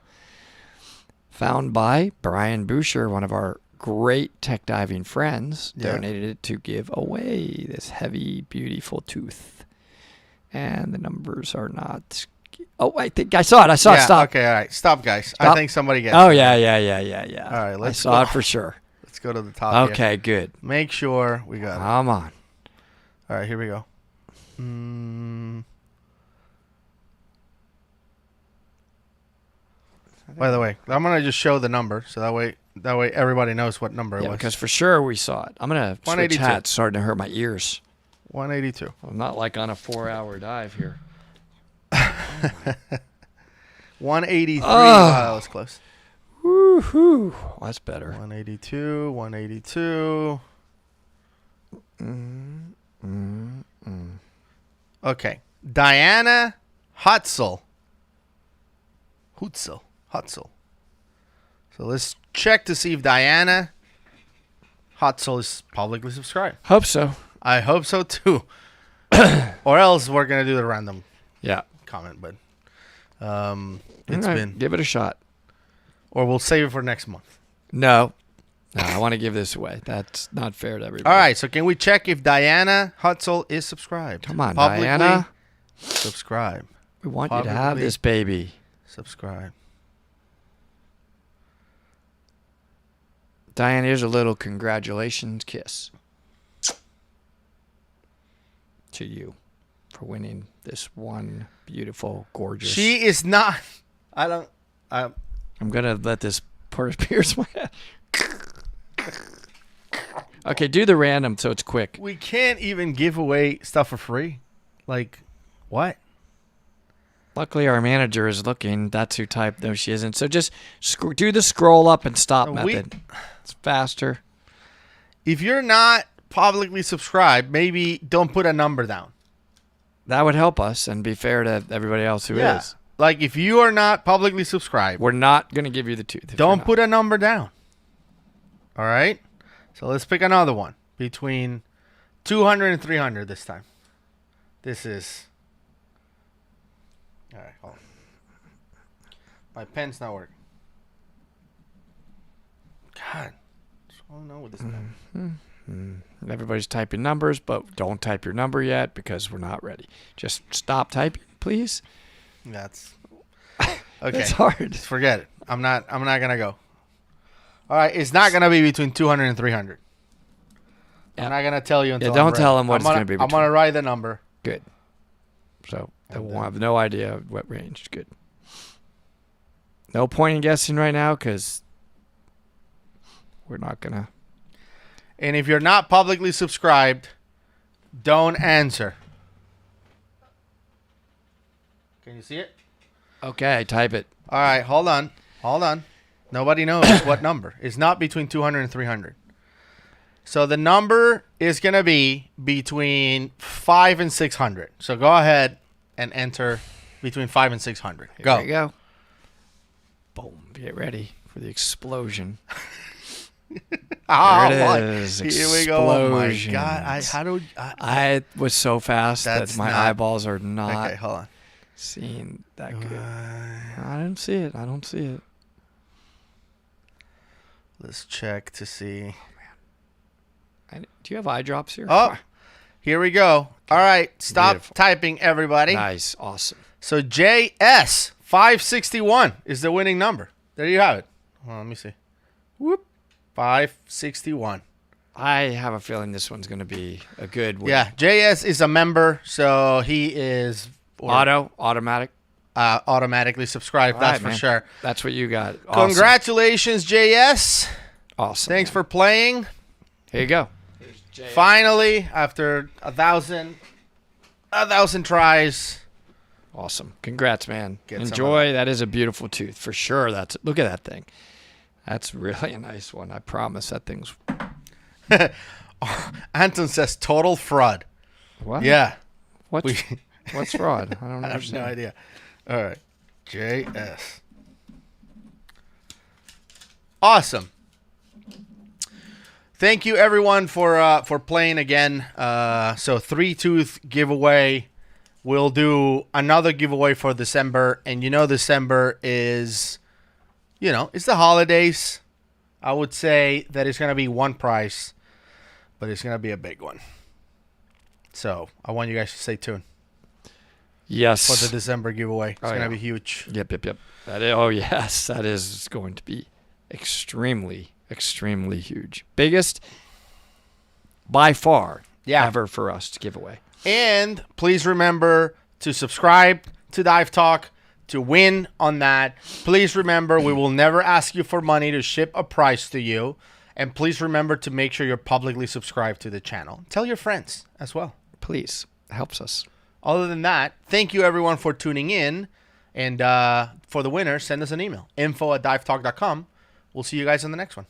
found by Brian Boucher, one of our great tech diving friends, donated it to give away this heavy, beautiful tooth. And the numbers are not... Oh, I think I saw it. Stop. Okay, all right. Stop, guys. Stop. I think somebody gets Oh, it. yeah. All right, let's I saw go. it for sure. Let's go to the top Okay, here. good. Make sure we got it. Come on. All right, here we go. By the way, I'm gonna just show the number, so that way everybody knows what number it Yeah, was. because for sure we saw it. I'm going to switch 182. hats. Starting to hurt my ears. 182. I'm not like on a 4-hour dive here. 183. Oh. Wow, that was close. Woohoo. That's better. 182. 182. Okay. Diana Hutzel. Hutzel. So let's check to see if Diana Hutzel is publicly subscribed. Hope so. I hope so too. Or else we're going to do the random Yeah. comment, but it's All right, been... give it a shot. Or we'll save it for next month. No, I want to give this away. That's not fair to everybody. All right, so can we check if Diana Hutzel is subscribed? Come on, Publicly Diana. subscribe. We want you to have Publicly. this baby. subscribe. Diane, here's a little congratulations kiss to you for winning this one beautiful, gorgeous. She is not. I'm gonna let this pierce my head. Okay, do the random so it's quick. We can't even give away stuff for free. Like, what? Luckily, our manager is looking. That's who typed. No, she isn't. So just do the scroll up and stop method. It's faster. If you're not publicly subscribed, maybe don't put a number down. That would help us and be fair to everybody else who is. Like, if you are not publicly subscribed, we're not going to give you the tooth. Don't put a number down. All right? So let's pick another one. Between 200 and 300 this time. This is... All right, hold on. My pen's not working. God. I don't know what this pen. Everybody's typing numbers, but don't type your number yet because we're not ready. Just stop typing, please. That's okay. It's hard. Just forget it. I'm not gonna go. All right, it's not gonna be between 200 and 300. Yeah. I'm not gonna tell you until. Don't tell them what it's gonna be. I'm gonna write the number. Good. So they won't have no idea what range. Good. No point in guessing right now because we're not gonna. And if you're not publicly subscribed, don't answer. Can you see it? Okay, type it. All right, hold on. Nobody knows what number. It's not between 200 and 300. So the number is going to be between 5 and 600. So go ahead and enter between 5 and 600. Go. There you go. Boom. Get ready for the explosion. There it is. Here we go. Oh my God. I was so fast that my eyeballs are not. Okay, hold on. Seeing that good. I don't see it. Let's check to see. Oh, man. Do you have eye drops here? Oh, here we go. All right, stop typing, everybody. Nice, awesome. So JS 561 is the winning number. There you have it. Well, let me see. Whoop, 561. I have a feeling this one's going to be a good win. Yeah, JS is a member, so he is automatically subscribed. That's for sure. That's what you got. Awesome. Congratulations, JS. Awesome. Thanks for playing. Here you go. Finally, after a thousand tries. Awesome. Congrats, man. Enjoy. That is a beautiful tooth for sure. Look at that thing. That's really a nice one. I promise that thing's. Anton says total fraud. What? Yeah. What's fraud? I don't know. I have no idea. All right. JS. Awesome. Thank you everyone for playing again. So 3-tooth giveaway. We'll do another giveaway for December, and December is, it's the holidays. I would say that it's gonna be one prize, but it's gonna be a big one. So I want you guys to stay tuned. Yes. For the December giveaway. It's going to be huge. Yep. Yes. That is going to be extremely, extremely huge. Biggest by far ever for us to give away. And please remember to subscribe to Dive Talk to win on that. Please remember we will never ask you for money to ship a prize to you. And please remember to make sure you're publicly subscribed to the channel. Tell your friends as well. Please. It helps us. Other than that, thank you everyone for tuning in. And for the winner, send us an email. info@divetalk.com. We'll see you guys in the next one.